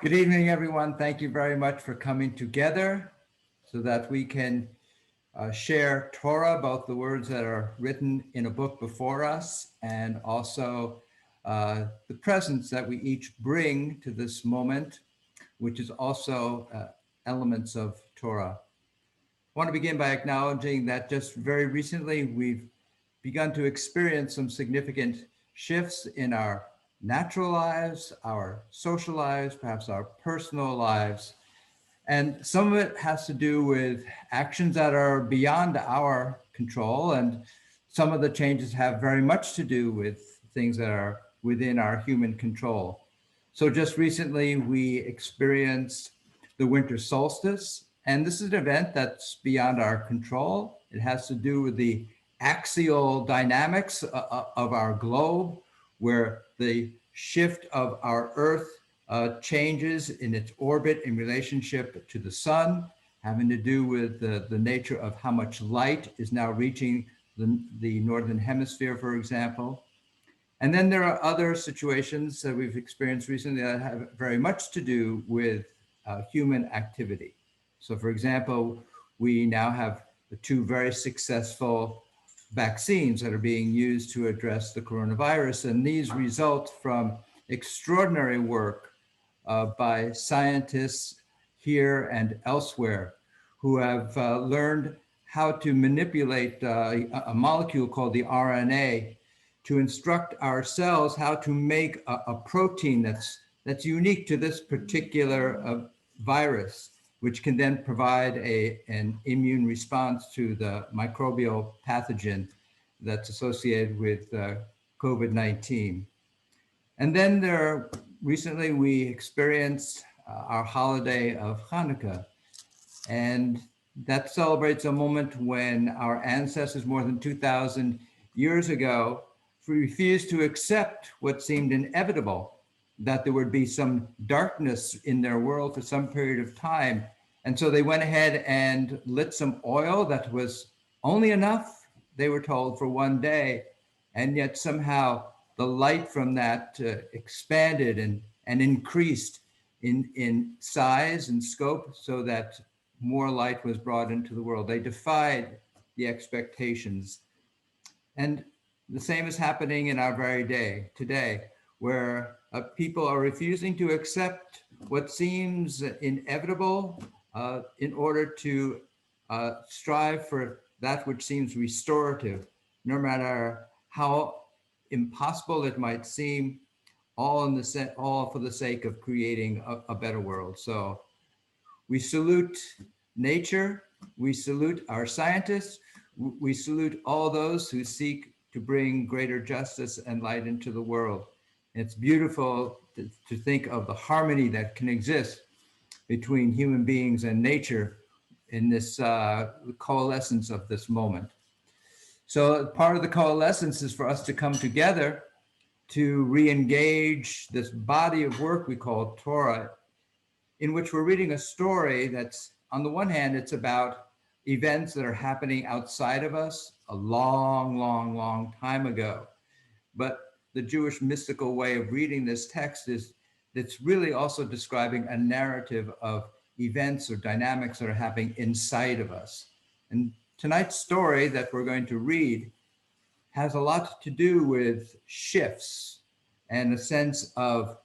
Good evening, everyone. Thank you very much for coming together so that we can share Torah, both the words that are written in a book before us and also the presence that we each bring to this moment, which is also elements of Torah. I want to begin by acknowledging that just very recently we've begun to experience some significant shifts in our natural lives, our social lives, perhaps our personal lives. And some of it has to do with actions that are beyond our control. And some of the changes have very much to do with things that are within our human control. So just recently, we experienced the winter solstice. And this is an event that's beyond our control. It has to do with the axial dynamics of our globe, where the shift of our Earth changes in its orbit in relationship to the sun, having to do with the nature of how much light is now reaching the northern hemisphere, for example. And then there are other situations that we've experienced recently that have very much to do with human activity. So for example, we now have the two very successful vaccines that are being used to address the coronavirus. And these result from extraordinary work by scientists here and elsewhere who have learned how to manipulate a molecule called the RNA to instruct our cells how to make a protein that's unique to this particular virus, which can then provide an immune response to the microbial pathogen that's associated with COVID-19. And then recently we experienced our holiday of Hanukkah, and that celebrates a moment when our ancestors more than 2,000 years ago refused to accept what seemed inevitable, that there would be some darkness in their world for some period of time. And so they went ahead and lit some oil that was only enough, they were told, for one day. And yet somehow the light from that expanded and increased in size and scope so that more light was brought into the world. They defied the expectations. And the same is happening in our very day today, where people are refusing to accept what seems inevitable in order to strive for that which seems restorative, no matter how impossible it might seem, all for the sake of creating a better world. So we salute nature, we salute our scientists, we salute all those who seek to bring greater justice and light into the world. It's beautiful to think of the harmony that can exist between human beings and nature in this coalescence of this moment. So part of the coalescence is for us to come together to re-engage this body of work we call Torah, in which we're reading a story that's, on the one hand, it's about events that are happening outside of us a long, long, long time ago. But the Jewish mystical way of reading this text is it's really also describing a narrative of events or dynamics that are happening inside of us. And tonight's story that we're going to read has a lot to do with shifts and a sense of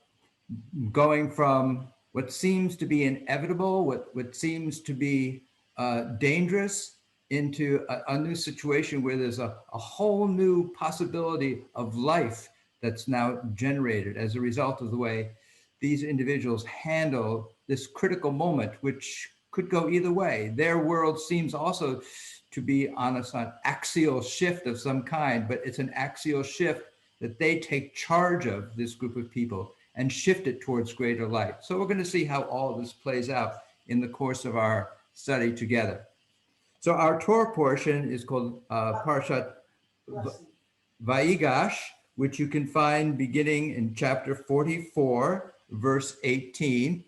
going from what seems to be inevitable, what seems to be dangerous, into a new situation where there's a whole new possibility of life that's now generated as a result of the way these individuals handle this critical moment, which could go either way. Their world seems also to be on an axial shift of some kind, but it's an axial shift that they take charge of, this group of people, and shift it towards greater light. So we're going to see how all this plays out in the course of our study together. So our Torah portion is called Parshat Vayigash, which you can find beginning in chapter 44, verse 18.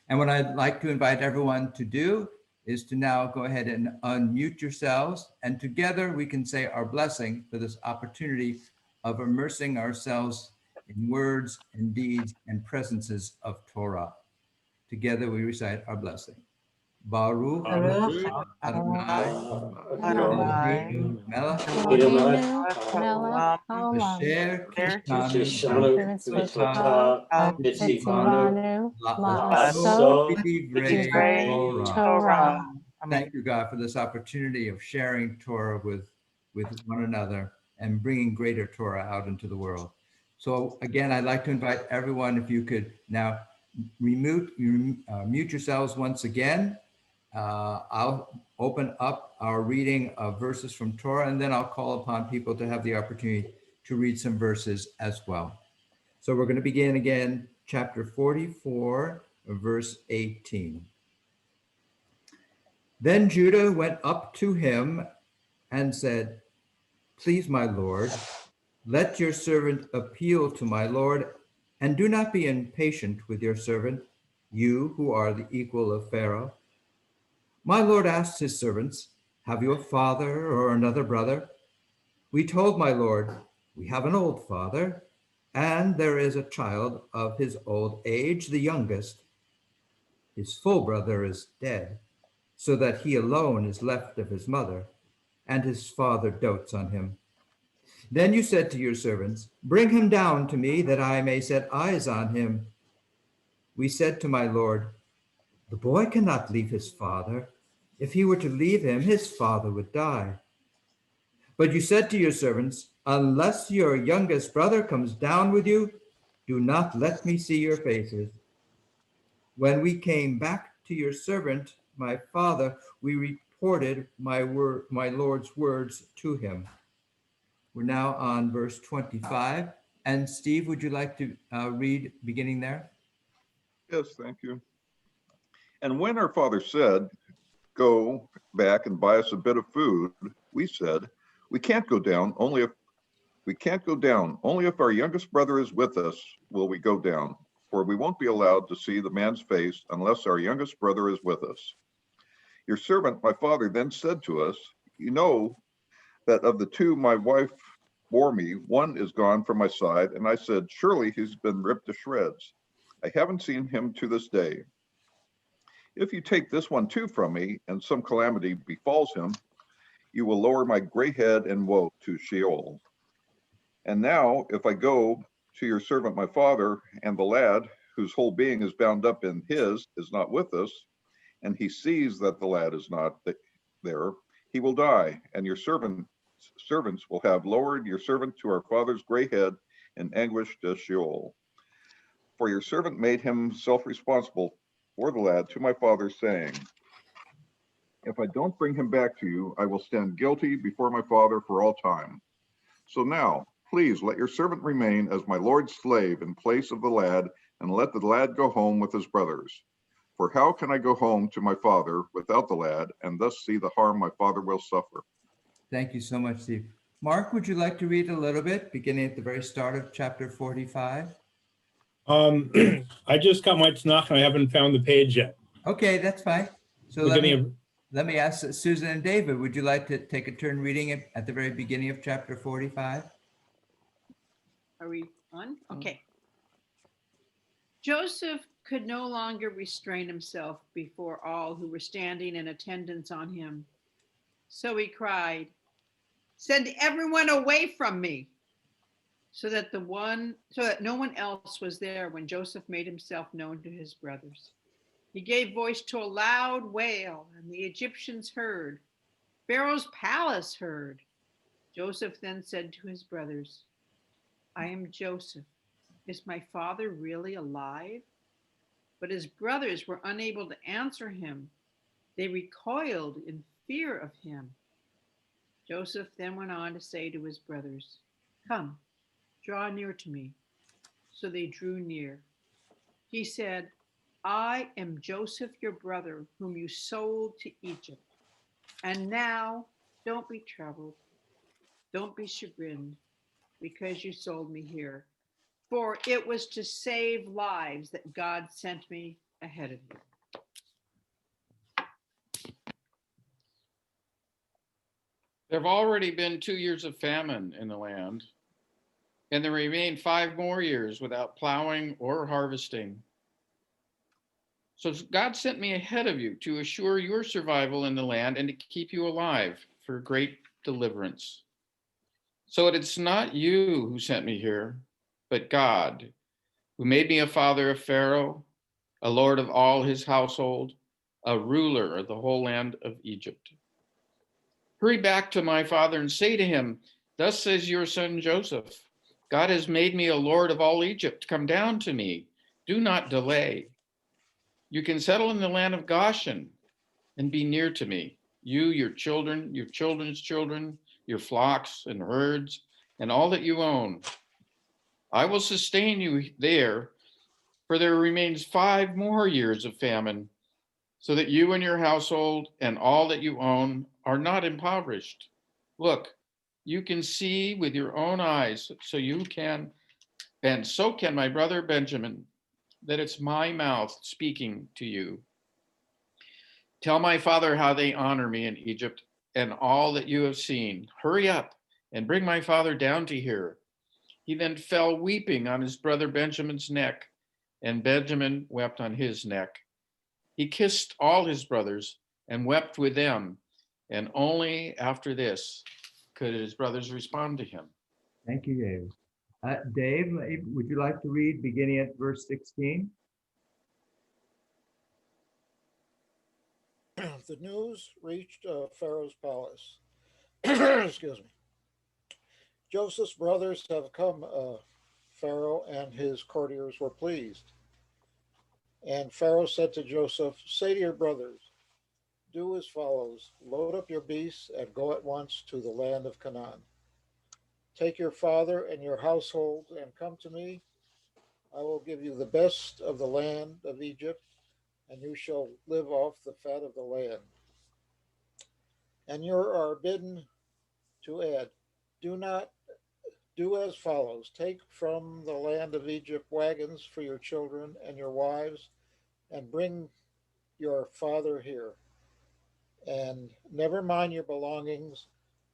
And what I'd like to invite everyone to do is to now go ahead and unmute yourselves, and together we can say our blessing for this opportunity of immersing ourselves in words and deeds and presences of Torah. Together we recite our blessing. Baruch Baruch Adonai Adonai Eloheinu melech Eloheinu melech haolam, asher asher kishanu tzivta v'tzivanu la'asot la'asot b'divrei divrei Torah. Torah. Thank you, God, for this opportunity of sharing Torah with one another and bringing greater Torah out into the world. So again, I'd like to invite everyone, if you could now mute yourselves once again. I'll open up our reading of verses from Torah, and then I'll call upon people to have the opportunity to read some verses as well. So we're going to begin again, chapter 44, verse 18. Then Judah went up to him and said, "Please, my Lord, let your servant appeal to my Lord, and do not be impatient with your servant, you who are the equal of Pharaoh. My Lord asked his servants, 'Have you a father or another brother?' We told my Lord, 'We have an old father, and there is a child of his old age, the youngest. His full brother is dead, so that he alone is left of his mother, and his father dotes on him. Then you said to your servants, Bring him down to me, that I may set eyes on him. We said to my Lord, The boy cannot leave his father. If he were to leave him, his father would die. But you said to your servants, Unless your youngest brother comes down with you, do not let me see your faces. When we came back to your servant, my father, we reported my Lord's words to him." We're now on verse 25. And Steve, would you like to read beginning there? Yes, thank you. And when our father said, "Go back and buy us a bit of food," we said, we can't go down. Only if our youngest brother is with us will we go down, for we won't be allowed to see the man's face unless our youngest brother is with us. Your servant, my father, then said to us, "You know that of the two my wife bore me, one is gone from my side." And I said, "Surely he's been ripped to shreds. I haven't seen him to this day. If you take this one too from me, and some calamity befalls him, you will lower my gray head in woe to Sheol. And now, if I go to your servant my father, and the lad, whose whole being is bound up in his, is not with us, and he sees that the lad is not there, he will die, and your servants will have lowered your servant to our father's gray head in anguish to Sheol. For your servant made himself responsible for the lad to my father, saying, if I don't bring him back to you, I will stand guilty before my father for all time. So now, please let your servant remain as my lord's slave in place of the lad, and let the lad go home with his brothers. For how can I go home to my father without the lad, and thus see the harm my father will suffer?" Thank you so much, Steve. Mark, would you like to read a little bit, beginning at the very start of chapter 45? I just got my Tanakh and I haven't found the page yet. Okay, that's fine. So Beginning let me ask Susan and David, would you like to take a turn reading it at the very beginning of chapter 45? Are we on? Okay. Joseph could no longer restrain himself before all who were standing in attendance on him. So he cried, "Send everyone away from me," so that no one else was there when Joseph made himself known to his brothers. He gave voice to a loud wail, and the Egyptians heard. Pharaoh's palace heard. Joseph then said to his brothers, "I am Joseph. Is my father really alive?" But his brothers were unable to answer him. They recoiled in fear of him. Joseph then went on to say to his brothers, "Come, draw near to me." So they drew near. He said, "I am Joseph, your brother, whom you sold to Egypt. And now don't be troubled. Don't be chagrined because you sold me here. For it was to save lives that God sent me ahead of you." There have already been 2 years of famine in the land. and there remain 5 more years without plowing or harvesting. So God sent me ahead of you to assure your survival in the land and to keep you alive for great deliverance. So it's not you who sent me here, but God, who made me a father of Pharaoh, a lord of all his household, a ruler of the whole land of Egypt. Hurry back to my father and say to him, thus says your son Joseph, God has made me a lord of all Egypt. Come down to me. Do not delay. You can settle in the land of Goshen and be near to me. You, your children, your children's children, your flocks and herds, and all that you own. I will sustain you there, for there remains 5 more years of famine, so that you and your household and all that you own are not impoverished. Look, you can see with your own eyes, so you can, and so can my brother Benjamin, that it's my mouth speaking to you. Tell my father how they honor me in Egypt and all that you have seen. Hurry up and bring my father down to here. He then fell weeping on his brother Benjamin's neck, and Benjamin wept on his neck. He kissed all his brothers and wept with them, and only after this could his brothers respond to him. Thank you, Dave. Dave, would you like to read beginning at verse 16? The news reached Pharaoh's palace. Excuse me. Joseph's brothers have come. Pharaoh and his courtiers were pleased. And Pharaoh said to Joseph, say to your brothers, do as follows. Load up your beasts and go at once to the land of Canaan. Take your father and your household and come to me. I will give you the best of the land of Egypt, and you shall live off the fat of the land. And you are bidden to add, do as follows. Take from the land of Egypt wagons for your children and your wives, and bring your father here. And never mind your belongings,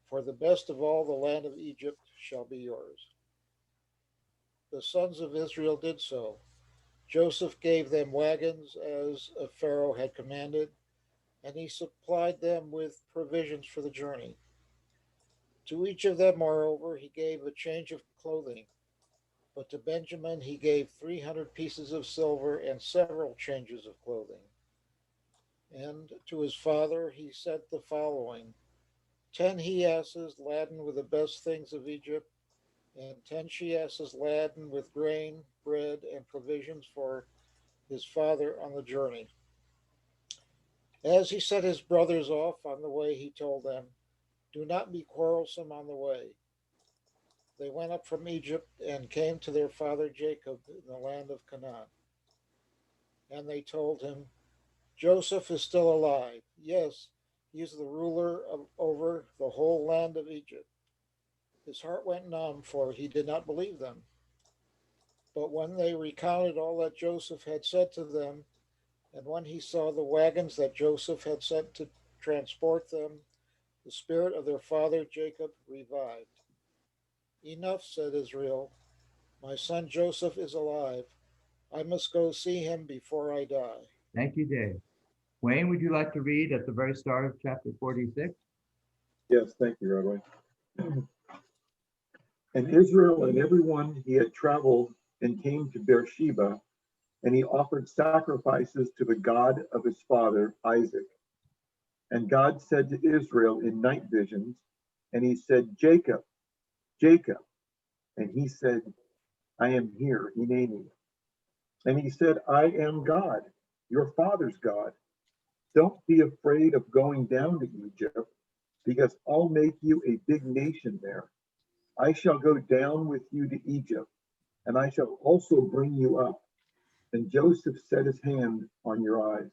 for the best of all the land of Egypt shall be yours. The sons of Israel did so. Joseph gave them wagons as Pharaoh had commanded, and he supplied them with provisions for the journey. To each of them, moreover, he gave a change of clothing. But to Benjamin he gave 300 pieces of silver and several changes of clothing. And to his father he sent the following: 10 he-asses laden with the best things of Egypt, and 10 she-asses laden with grain, bread, and provisions for his father on the journey. As he sent his brothers off on the way, he told them, do not be quarrelsome on the way. They went up from Egypt and came to their father Jacob in the land of Canaan. And they told him, Joseph is still alive. Yes, he is the ruler over the whole land of Egypt. His heart went numb, for he did not believe them. But when they recounted all that Joseph had said to them, and when he saw the wagons that Joseph had sent to transport them, the spirit of their father Jacob revived. Enough, said Israel. My son Joseph is alive. I must go see him before I die. Thank you, Dave. Wayne, would you like to read at the very start of chapter 46? Yes, thank you, Rabbi. And Israel and everyone he had traveled and came to Beersheba, and he offered sacrifices to the God of his father Isaac. And God said to Israel in night visions, and he said, Jacob, Jacob. And he said, I am here, Hineni. And he said, I am God, your father's God. Don't be afraid of going down to Egypt, because I'll make you a big nation there. I shall go down with you to Egypt, and I shall also bring you up. And Joseph set his hand on your eyes.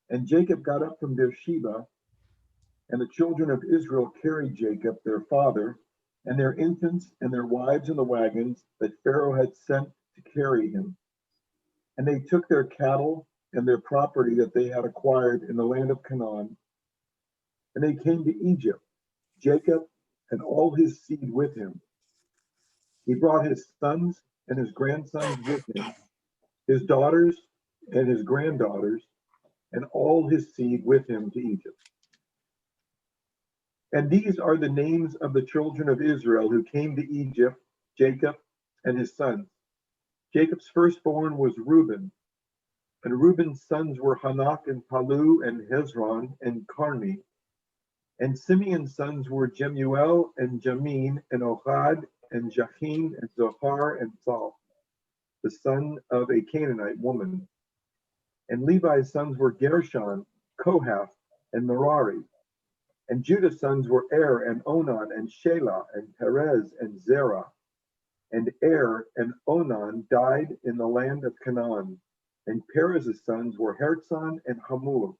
And Jacob got up from Beersheba, and the children of Israel carried Jacob, their father, and their infants and their wives in the wagons that Pharaoh had sent to carry him. And they took their cattle and their property that they had acquired in the land of Canaan, and they came to Egypt, Jacob and all his seed with him. He brought his sons and his grandsons with him, his daughters and his granddaughters, and all his seed with him to Egypt. And these are the names of the children of Israel who came to Egypt, Jacob and his sons. Jacob's firstborn was Reuben, and Reuben's sons were Hanok and Palu and Hezron and Carmi. And Simeon's sons were Jemuel and Jamin and Ohad and Jachin and Zohar and Saul, the son of a Canaanite woman. And Levi's sons were Gershon, Kohath, and Merari. And Judah's sons were Er and Onan and Shelah and Perez and Zerah. And Er and Onan died in the land of Canaan. And Perez's sons were Herzon and Hamul.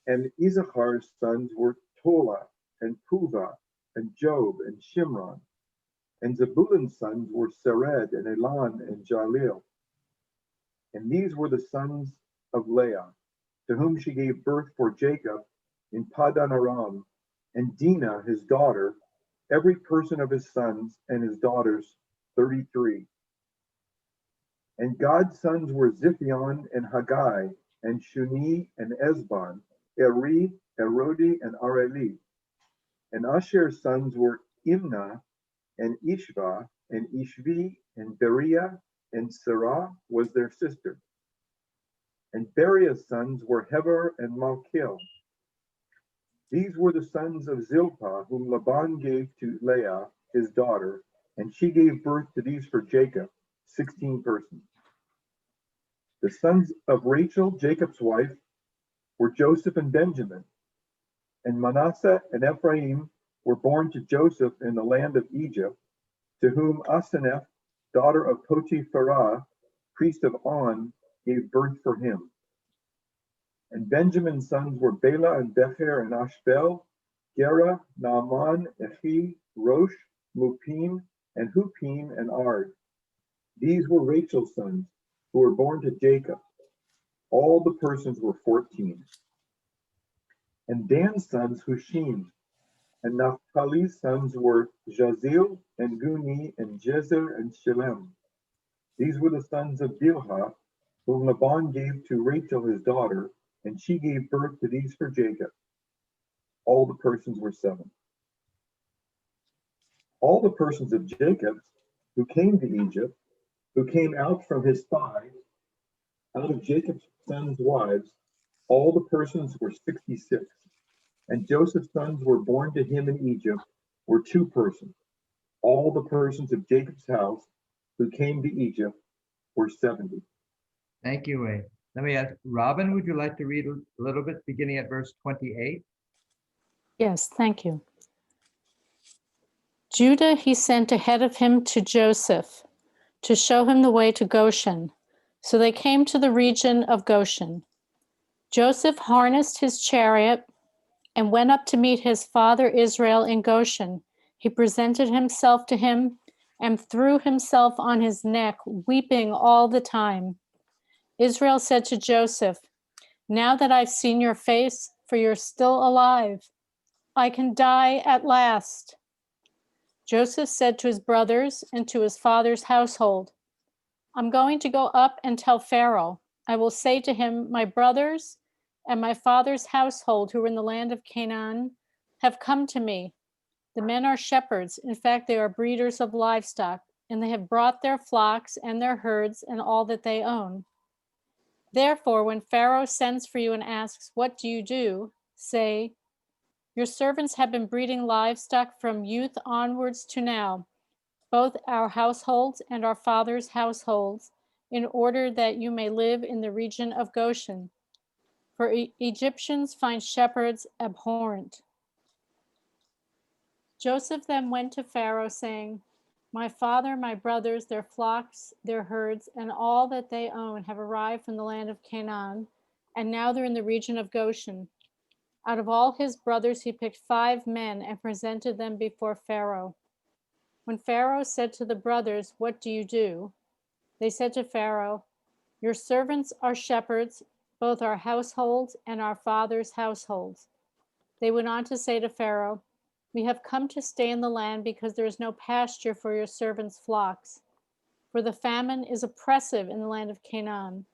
And Issachar's sons were Tola and Puvah and Job and Shimron. And Zebulun's sons were Sered and Elon and Jalil. And these were the sons of Leah, to whom she gave birth for Jacob in Padan Aram, and Dinah his daughter, every person of his sons and his daughters, 33. And God's sons were Ziphion and Haggai, and Shuni and Esbon, Eri, Erodi, and Areli. And Asher's sons were Imnah and Ishva, and Ishvi, and Beriah, and Sarah was their sister. And Beriah's sons were Heber and Malchil. These were the sons of Zilpah, whom Laban gave to Leah, his daughter, and she gave birth to these for Jacob, 16 persons. The sons of Rachel, Jacob's wife, were Joseph and Benjamin. And Manasseh and Ephraim were born to Joseph in the land of Egypt, to whom Asenath, daughter of Potipharah, priest of On, gave birth for him. And Benjamin's sons were Bela and Becher and Ashbel, Gera, Naaman, Echi, Rosh, Mupim, and Hupim and Ard. These were Rachel's sons, who were born to Jacob. All the persons were 14. And Dan's sons, Hushim, and Naphtali's sons were Jazil and Guni and Jezer and Shilem. These were the sons of Bilhah, whom Laban gave to Rachel his daughter, and she gave birth to these for Jacob. All the persons were 7. All the persons of Jacob who came to Egypt, who came out from his thigh, out of Jacob's sons' wives, all the persons were 66. And Joseph's sons were born to him in Egypt were 2 persons. All the persons of Jacob's house who came to Egypt were 70. Thank you, Wayne. Let me ask, Robin, would you like to read a little bit beginning at verse 28? Yes, thank you. Judah he sent ahead of him to Joseph to show him the way to Goshen. So they came to the region of Goshen. Joseph harnessed his chariot and went up to meet his father Israel in Goshen. He presented himself to him and threw himself on his neck, weeping all the time. Israel said to Joseph, "Now that I've seen your face, for you're still alive, I can die at last." Joseph said to his brothers and to his father's household, "I'm going to go up and tell Pharaoh. I will say to him, my brothers and my father's household who are in the land of Canaan have come to me. The men are shepherds. In fact, they are breeders of livestock, and they have brought their flocks and their herds and all that they own. Therefore, when Pharaoh sends for you and asks, 'What do you do?' say, 'Your servants have been breeding livestock from youth onwards to now, both our households and our fathers' households, in order that you may live in the region of Goshen. For Egyptians find shepherds abhorrent.'" Joseph then went to Pharaoh, saying, "My father, my brothers, their flocks, their herds, and all that they own have arrived from the land of Canaan, and now they're in the region of Goshen." Out of all his brothers, he picked 5 men and presented them before Pharaoh. When Pharaoh said to the brothers, "What do you do?" they said to Pharaoh, "Your servants are shepherds, both our households and our father's households." They went on to say to Pharaoh, We have come to stay in the land because there is no pasture for your servants' flocks. For the famine is oppressive in the land of Canaan.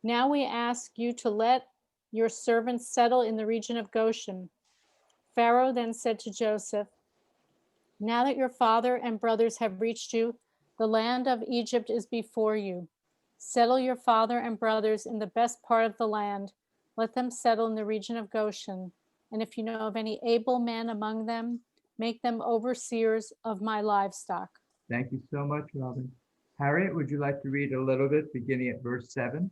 Now we ask you to let your servants settle in the region of Goshen. Pharaoh then said to Joseph, now that your father and brothers have reached you, the land of Egypt is before you. Settle your father and brothers in the best part of the land. Let them settle in the region of Goshen. And if you know of any able men among them, make them overseers of my livestock. Thank you so much, Robin. Harriet, would you like to read a little bit beginning at verse 7?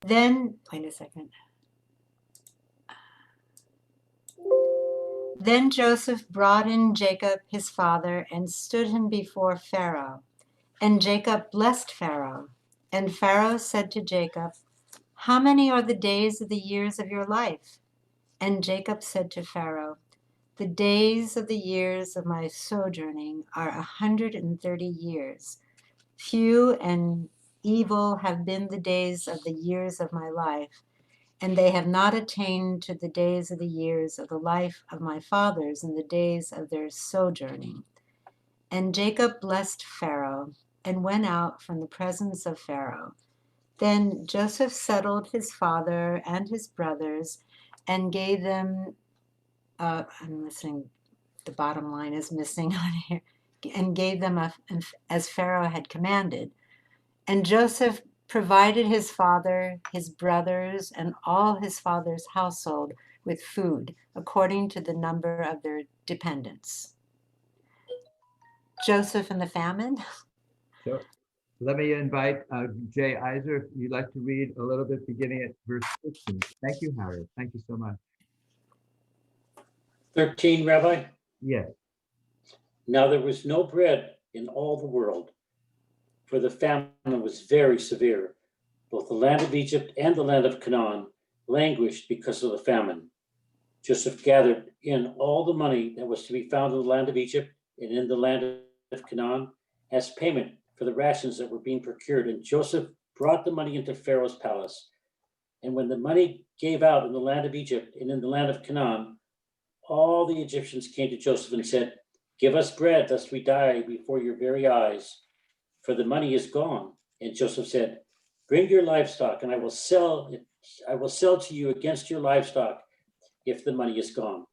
Then, wait a second. Then Joseph brought in Jacob his father and stood him before Pharaoh. And Jacob blessed Pharaoh. And Pharaoh said to Jacob, how many are the days of the years of your life? And Jacob said to Pharaoh, the days of the years of my sojourning are 130 years. Few and evil have been the days of the years of my life, and they have not attained to the days of the years of the life of my fathers in the days of their sojourning. And Jacob blessed Pharaoh and went out from the presence of Pharaoh. Then Joseph settled his father and his brothers and gave them, I'm missing, the bottom line is missing on here, and gave them as Pharaoh had commanded. And Joseph provided his father, his brothers, and all his father's household with food, according to the number of their dependents. Joseph and the famine. So let me invite Jay Iser, if you'd like to read a little bit beginning at verse 15. Thank you, Harriet. Thank you so much. 13, Rabbi. Yes. Now there was no bread in all the world, for the famine was very severe. Both the land of Egypt and the land of Canaan languished because of the famine. Joseph gathered in all the money that was to be found in the land of Egypt and in the land of Canaan as payment for the rations that were being procured. And Joseph brought the money into Pharaoh's palace. And when the money gave out in the land of Egypt and in the land of Canaan, all the Egyptians came to Joseph and said, give us bread, lest we die before your very eyes, for the money is gone. And Joseph said, bring your livestock, and I will sell to you against your livestock if the money is gone.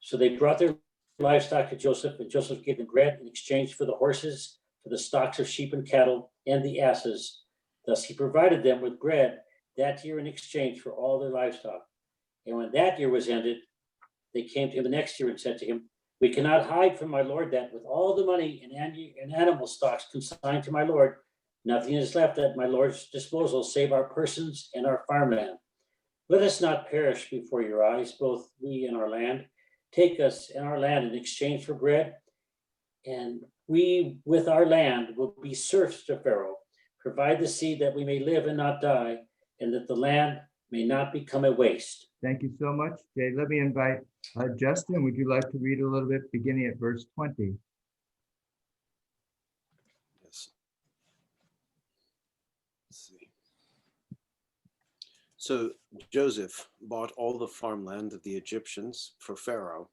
So they brought their livestock to Joseph, and Joseph gave them bread in exchange for the horses, for the stocks of sheep and cattle, and the asses. Thus he provided them with bread that year in exchange for all their livestock. And when that year was ended, they came to him the next year and said to him, we cannot hide from my lord that with all the money and animal stocks consigned to my lord, nothing is left at my lord's disposal save our persons and our farmland. Let us not perish before your eyes, both we and our land. Take us and our land in exchange for bread, and we with our land will be serfs to Pharaoh. Provide the seed that we may live and not die, and that the land may not become a waste. Thank you so much, Jay. Let me invite Justin. Would you like to read a little bit beginning at verse 20? Yes. Let's see. So Joseph bought all the farmland of the Egyptians for Pharaoh,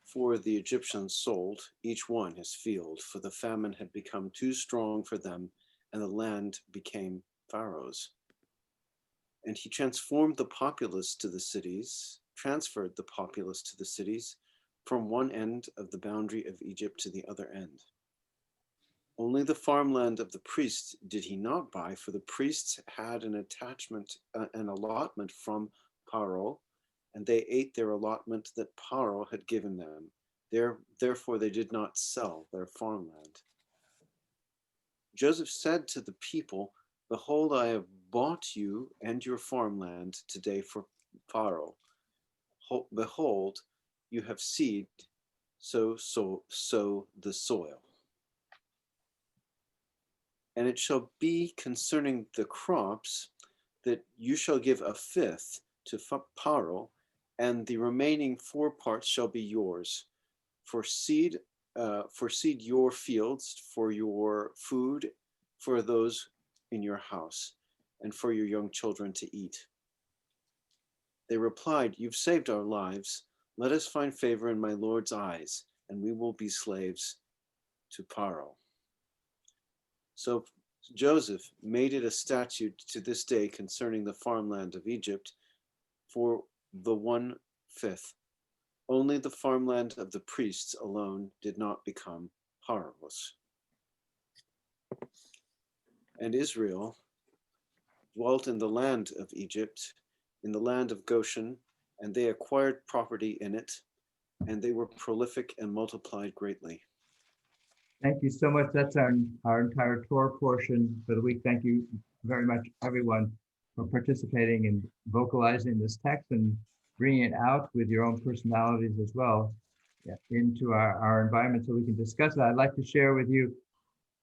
for the Egyptians sold each one his field, for the famine had become too strong for them, and the land became Pharaoh's. And he transferred the populace to the cities from one end of the boundary of Egypt to the other end. Only the farmland of the priests did he not buy, for the priests had an allotment from Paro, and they ate their allotment that Paro had given them. Therefore they did not sell their farmland. Joseph said to the people, behold, I have bought you and your farmland today for Pharaoh. Behold, you have seed, sow the soil. And it shall be concerning the crops that you shall give a fifth to Pharaoh, and the remaining 4 parts shall be yours. For seed your fields, for your food, for those in your house, and for your young children to eat. They replied, "You've saved our lives. Let us find favor in my Lord's eyes, and we will be slaves to Paro." So Joseph made it a statute to this day concerning the farmland of Egypt for the 1/5. Only the farmland of the priests alone did not become Paro's. And Israel dwelt in the land of Egypt, in the land of Goshen, and they acquired property in it, and they were prolific and multiplied greatly. Thank you so much. That's our entire Torah portion for the week. Thank you very much, everyone, for participating and vocalizing this text and bringing it out with your own personalities as well into our environment so we can discuss it. I'd like to share with you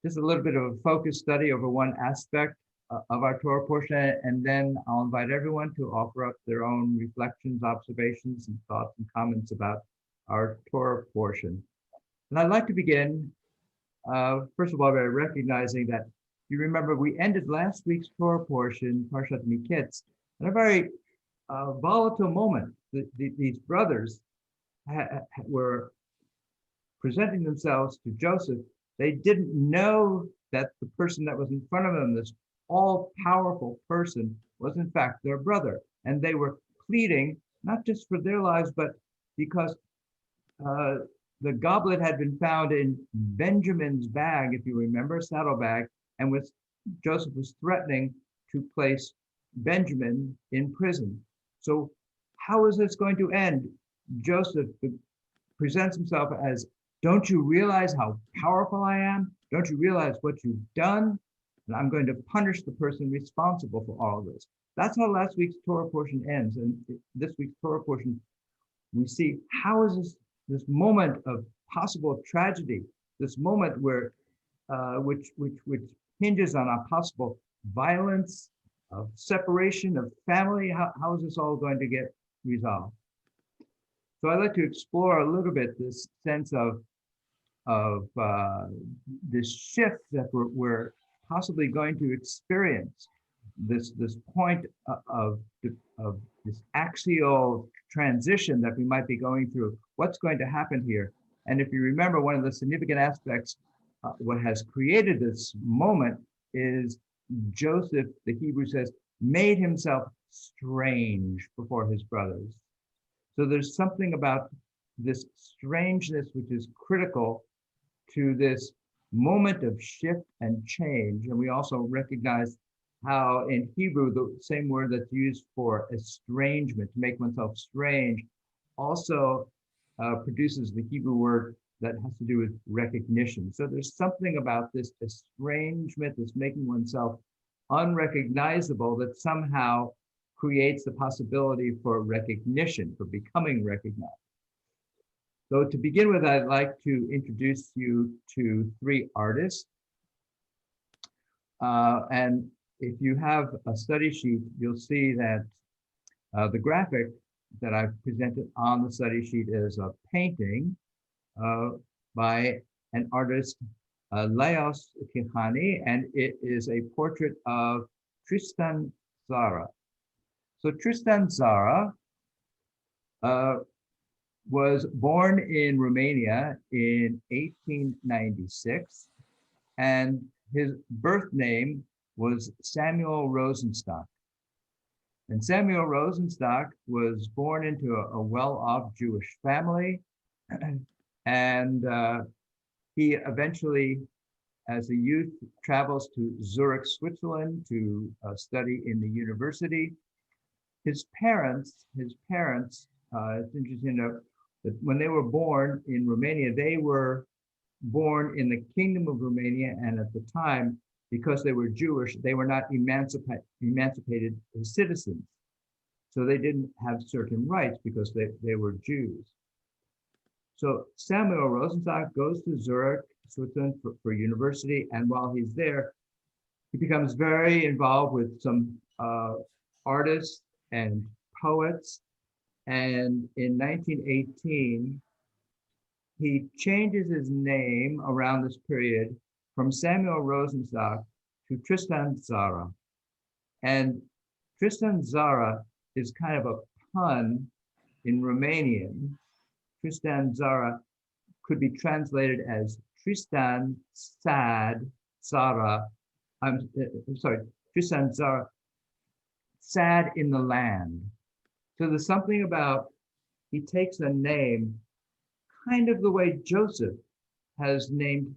just a little bit of a focus study over one aspect of our Torah portion, and then I'll invite everyone to offer up their own reflections, observations, and thoughts and comments about our Torah portion. And I'd like to begin, first of all, by recognizing that you remember we ended last week's Torah portion, Parshat Miketz, in a very volatile moment. These brothers were presenting themselves to Joseph. They didn't know that the person that was in front of them, this all-powerful person, was in fact their brother. And they were pleading, not just for their lives, but because the goblet had been found in Benjamin's bag, if you remember, saddlebag, and Joseph was threatening to place Benjamin in prison. So how is this going to end? Joseph presents himself as, don't you realize how powerful I am? Don't you realize what you've done? And I'm going to punish the person responsible for all of this. That's how last week's Torah portion ends. And this week's Torah portion, we see how is this moment of possible tragedy, this moment where which hinges on a possible violence, of separation, of family. How is this all going to get resolved? So I'd like to explore a little bit this sense of this shift that we're possibly going to experience, this point of this axial transition that we might be going through. What's going to happen here? And if you remember, one of the significant aspects, what has created this moment is Joseph, the Hebrew says, made himself strange before his brothers. So there's something about this strangeness which is critical to this moment of shift and change. And we also recognize how in Hebrew, the same word that's used for estrangement, to make oneself strange, also produces the Hebrew word that has to do with recognition. So there's something about this estrangement, this making oneself unrecognizable, that somehow creates the possibility for recognition, for becoming recognized. So to begin with, I'd like to introduce you to three artists. And if you have a study sheet, you'll see that the graphic that I've presented on the study sheet is a painting by an artist, Laos Kihani, and it is a portrait of Tristan Tzara. So Tristan Tzara was born in Romania in 1896, and his birth name was Samuel Rosenstock. And Samuel Rosenstock was born into a well-off Jewish family, and he eventually, as a youth, travels to Zurich, Switzerland to study in the university. His parents, it's interesting to note that when they were born in Romania, they were born in the Kingdom of Romania, and at the time, because they were Jewish, they were not emancipated as citizens. So they didn't have certain rights because they were Jews. So Samuel Rosenstock goes to Zurich, Switzerland for university, and while he's there, he becomes very involved with some artists and poets. And in 1918, he changes his name around this period from Samuel Rosenstock to Tristan Tzara. And Tristan Tzara is kind of a pun in Romanian, Tristan Zara could be translated as Tristan Sad Zara. I'm sorry, Tristan Zara, sad in the land. So there's something about, he takes a name kind of the way Joseph has named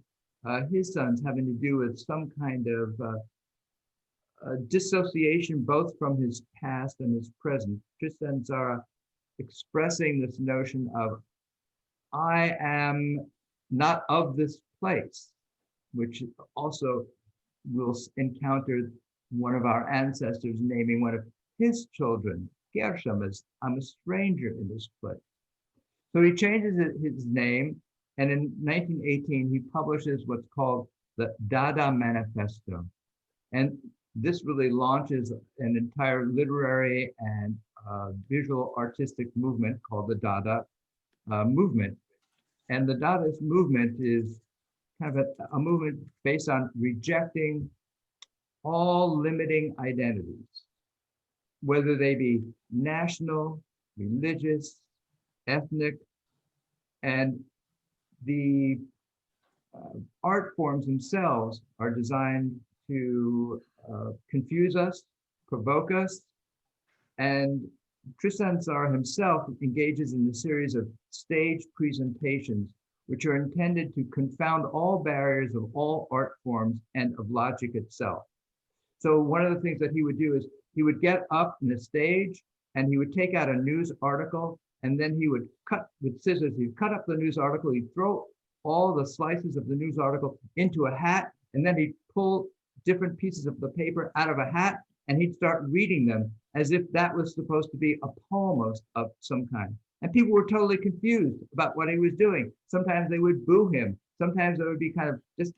his sons, having to do with some kind of dissociation both from his past and his present. Tristan Zara expressing this notion of, I am not of this place, which also we'll encounter one of our ancestors naming one of his children, Gershom, as, I'm a stranger in this place. So he changes his name, and in 1918, he publishes what's called the Dada Manifesto. And this really launches an entire literary and visual artistic movement called the Dada movement. And the Dadaist movement is kind of a movement based on rejecting all limiting identities, whether they be national, religious, ethnic, and the art forms themselves are designed to confuse us, provoke us, and Tristan Tzar himself engages in a series of stage presentations which are intended to confound all barriers of all art forms and of logic itself. So one of the things that he would do is he would get up on the stage and he would take out a news article, and then he would cut with scissors, he'd cut up the news article, he'd throw all the slices of the news article into a hat, and then he'd pull different pieces of the paper out of a hat, and he'd start reading them as if that was supposed to be a poem of some kind. And people were totally confused about what he was doing. Sometimes they would boo him. Sometimes they would be kind of just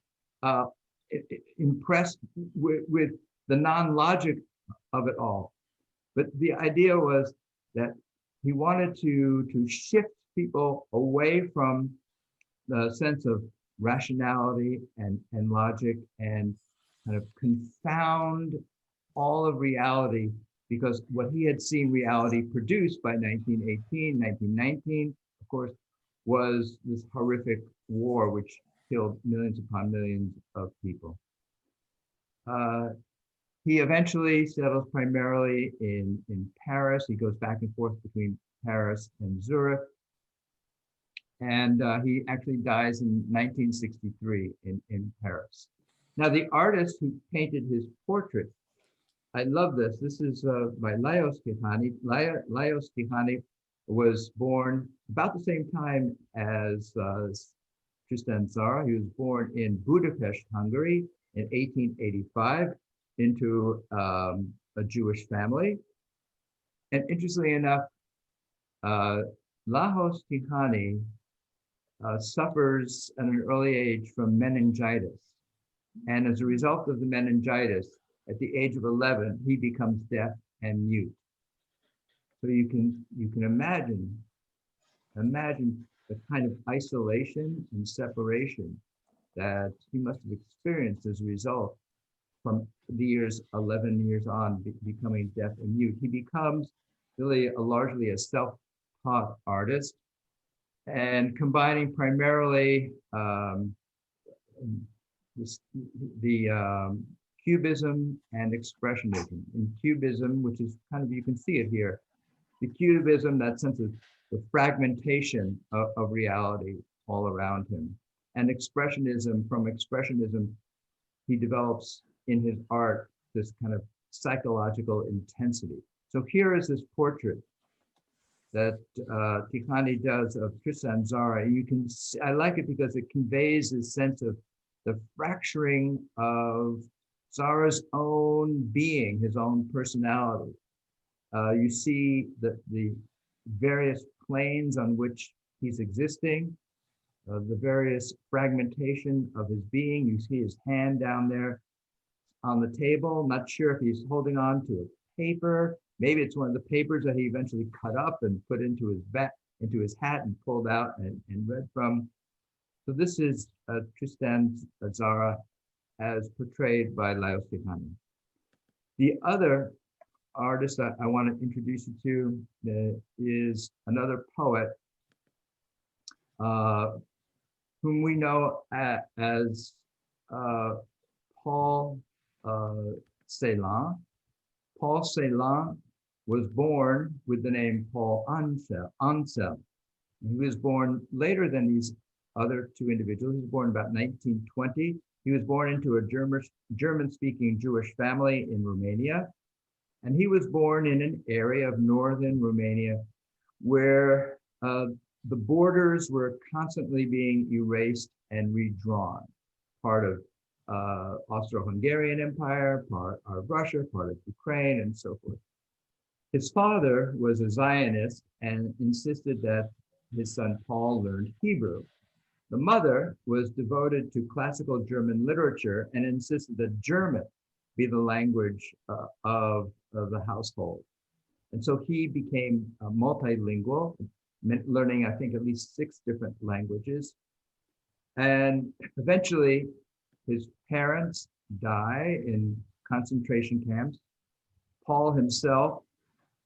impressed with the non-logic of it all. But the idea was that he wanted to shift people away from the sense of rationality and logic and kind of confound all of reality, because what he had seen reality produced by 1918, 1919, of course, was this horrific war which killed millions upon millions of people. He eventually settles primarily in Paris. He goes back and forth between Paris and Zurich. And he actually dies in 1963 in Paris. Now, the artist who painted his portrait, I love this. This is by Lajos Tihany. Lajos Tihany was born about the same time as Tristan Tzar. He was born in Budapest, Hungary in 1885 into a Jewish family. And interestingly enough, Lajos Tihany suffers at an early age from meningitis. And as a result of the meningitis, at the age of 11, he becomes deaf and mute. So you can imagine the kind of isolation and separation that he must have experienced as a result from the years 11 years on, becoming deaf and mute. He becomes really largely a self-taught artist, and combining primarily Cubism and Expressionism. In Cubism, which is kind of, you can see it here, the Cubism, that sense of the fragmentation of reality all around him. And Expressionism, from Expressionism, he develops in his art this kind of psychological intensity. So here is this portrait that Tihany does of Tristan Tzar. You can see, I like it because it conveys this sense of the fracturing of Tzar's own being, his own personality. You see the various planes on which he's existing, the various fragmentation of his being. You see his hand down there on the table. Not sure if he's holding on to a paper. Maybe it's one of the papers that he eventually cut up and put into his hat and pulled out and read from. So this is Tristan Tzar as portrayed by Lajos Tihany. The other artist that I want to introduce you to is another poet whom we know as Paul Celan. Paul Celan was born with the name Paul Ansel. He was born later than these other two individuals. He was born about 1920. He was born into a German-speaking Jewish family in Romania. And he was born in an area of northern Romania where the borders were constantly being erased and redrawn. Part of Austro-Hungarian Empire, part of Russia, part of Ukraine, and so forth. His father was a Zionist and insisted that his son Paul learned Hebrew. The mother was devoted to classical German literature and insisted that German be the language of the household. And so he became multilingual, learning, I think, at least 6 different languages. And eventually, his parents die in concentration camps. Paul himself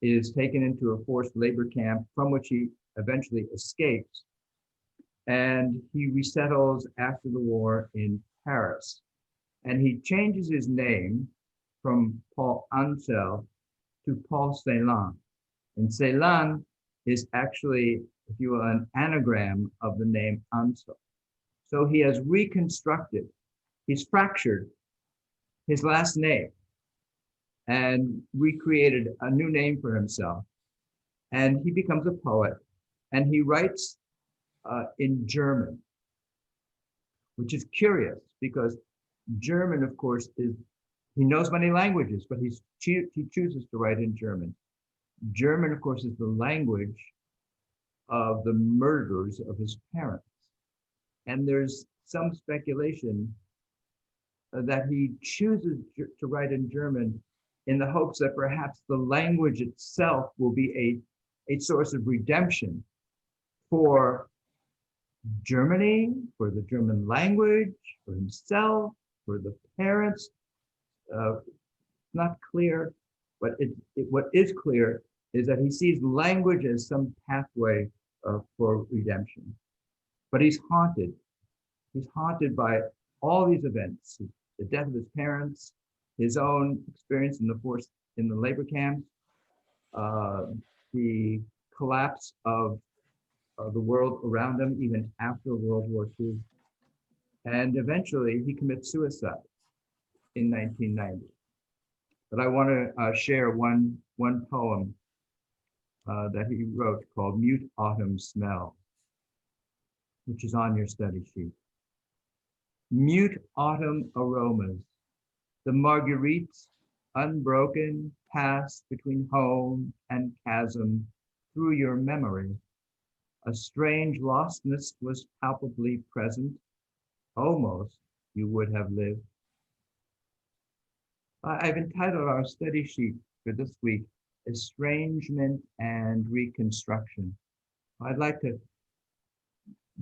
is taken into a forced labor camp from which he eventually escapes. And he resettles after the war in Paris. And he changes his name from Paul Ansel to Paul Celan. And Celan is actually, if you will, an anagram of the name Ansel. So he has reconstructed, he's fractured his last name and recreated a new name for himself. And he becomes a poet, and he writes in German, which is curious because German, of course, he knows many languages, but he chooses to write in German. German, of course, is the language of the murderers of his parents. And there's some speculation that he chooses to write in German in the hopes that perhaps the language itself will be a source of redemption for Germany, for the German language, for himself, for the parents. Not clear, but what is clear is that he sees language as some pathway for redemption. But he's haunted. He's haunted by all these events: the death of his parents, his own experience in the labor camps, the collapse of the world around him, even after World War II. And eventually he commits suicide in 1990. But I want to share one poem that he wrote called Mute Autumn Smell, which is on your study sheet. Mute autumn aromas, the marguerites unbroken pass between home and chasm through your memory. A strange lostness was palpably present, almost you would have lived. I've entitled our study sheet for this week, Estrangement and Reconstruction. I'd like to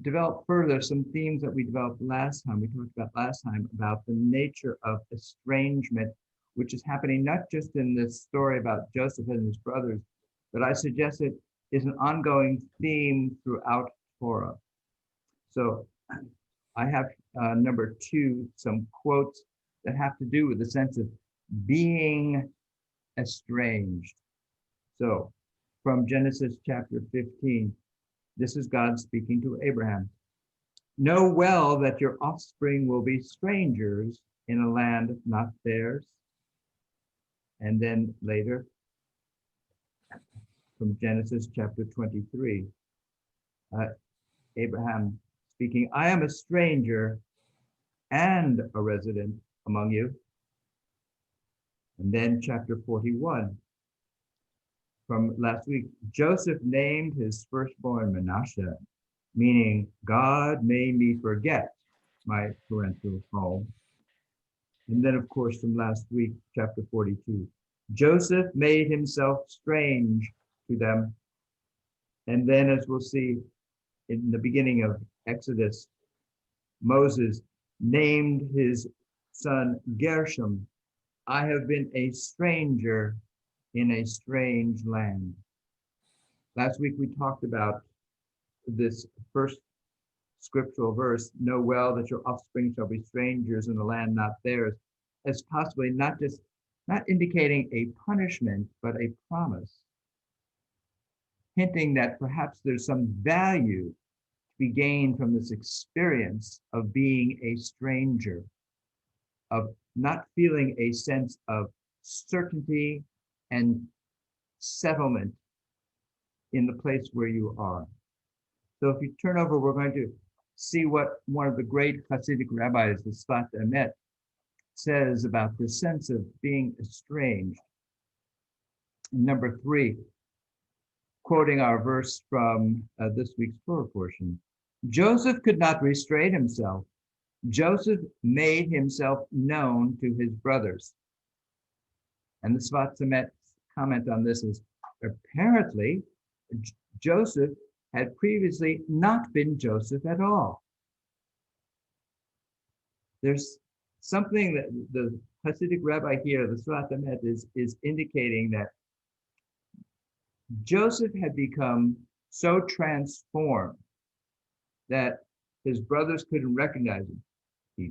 develop further some themes that we developed last time. We talked about last time about the nature of estrangement, which is happening not just in this story about Joseph and his brothers, but I suggest it is an ongoing theme throughout Torah. So I have number 2, some quotes that have to do with the sense of being estranged. So from Genesis chapter 15, this is God speaking to Abraham. Know well that your offspring will be strangers in a land not theirs. And then later, from Genesis chapter 23, Abraham speaking, I am a stranger and a resident among you. And then chapter 41, from last week, Joseph named his firstborn Manasseh, meaning God made me forget my parental home. And then, of course, from last week, chapter 42, Joseph made himself strange to them. And then, as we'll see in the beginning of Exodus, Moses named his son Gershom. I have been a stranger in a strange land. Last week we talked about this first scriptural verse, know well that your offspring shall be strangers in the land not theirs, as possibly not indicating a punishment, but a promise, hinting that perhaps there's some value to be gained from this experience of being a stranger, of not feeling a sense of certainty and settlement in the place where you are. So if you turn over, we're going to see what one of the great Hasidic rabbis, the Sfat Emet, says about the sense of being estranged. Number 3, quoting our verse from this week's Torah portion, Joseph could not restrain himself. Joseph made himself known to his brothers. And the Sfat Emet's comment on this is, apparently, Joseph had previously not been Joseph at all. There's something that the Hasidic rabbi here, the Sfat Emet, is indicating that Joseph had become so transformed that his brothers couldn't recognize him. He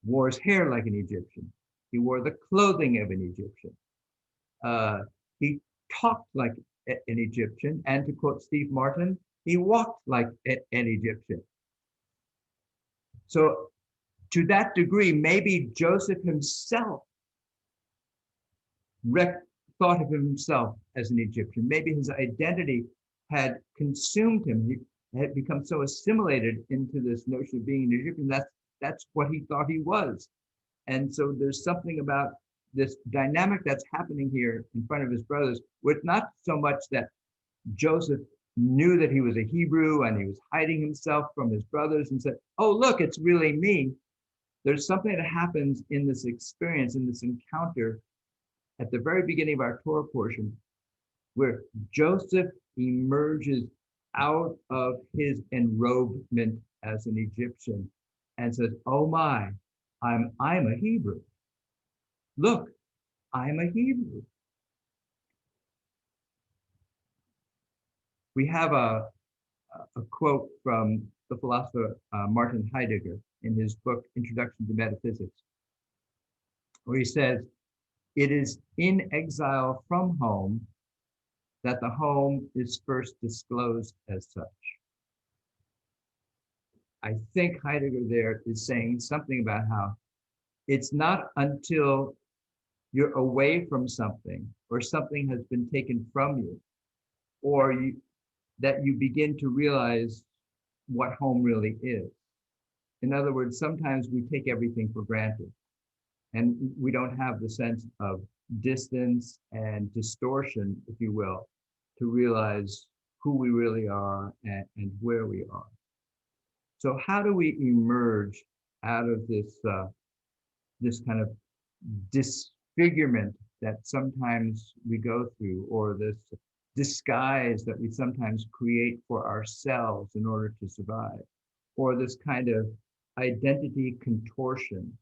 wore his hair like an Egyptian. He wore the clothing of an Egyptian. He talked like an Egyptian, and to quote Steve Martin, he walked like an Egyptian. So to that degree, maybe Joseph himself thought of himself as an Egyptian. Maybe his identity had consumed him. He had become so assimilated into this notion of being an Egyptian. That's what he thought he was. And so there's something about this dynamic that's happening here in front of his brothers, with not so much that Joseph knew that he was a Hebrew and he was hiding himself from his brothers and said, oh, look, it's really me. There's something that happens in this experience, in this encounter at the very beginning of our Torah portion, where Joseph emerges out of his enrobement as an Egyptian and says, oh my, I'm a Hebrew. Look, I'm a Hebrew. We have a quote from the philosopher Martin Heidegger in his book, Introduction to Metaphysics, where he says, it is in exile from home that the home is first disclosed as such. I think Heidegger there is saying something about how it's not until you're away from something or something has been taken from you, or that you begin to realize what home really is. In other words, sometimes we take everything for granted and we don't have the sense of distance and distortion, if you will, to realize who we really are and where we are. So how do we emerge out of this kind of disfigurement that sometimes we go through, or this disguise that we sometimes create for ourselves in order to survive, or this kind of identity contortion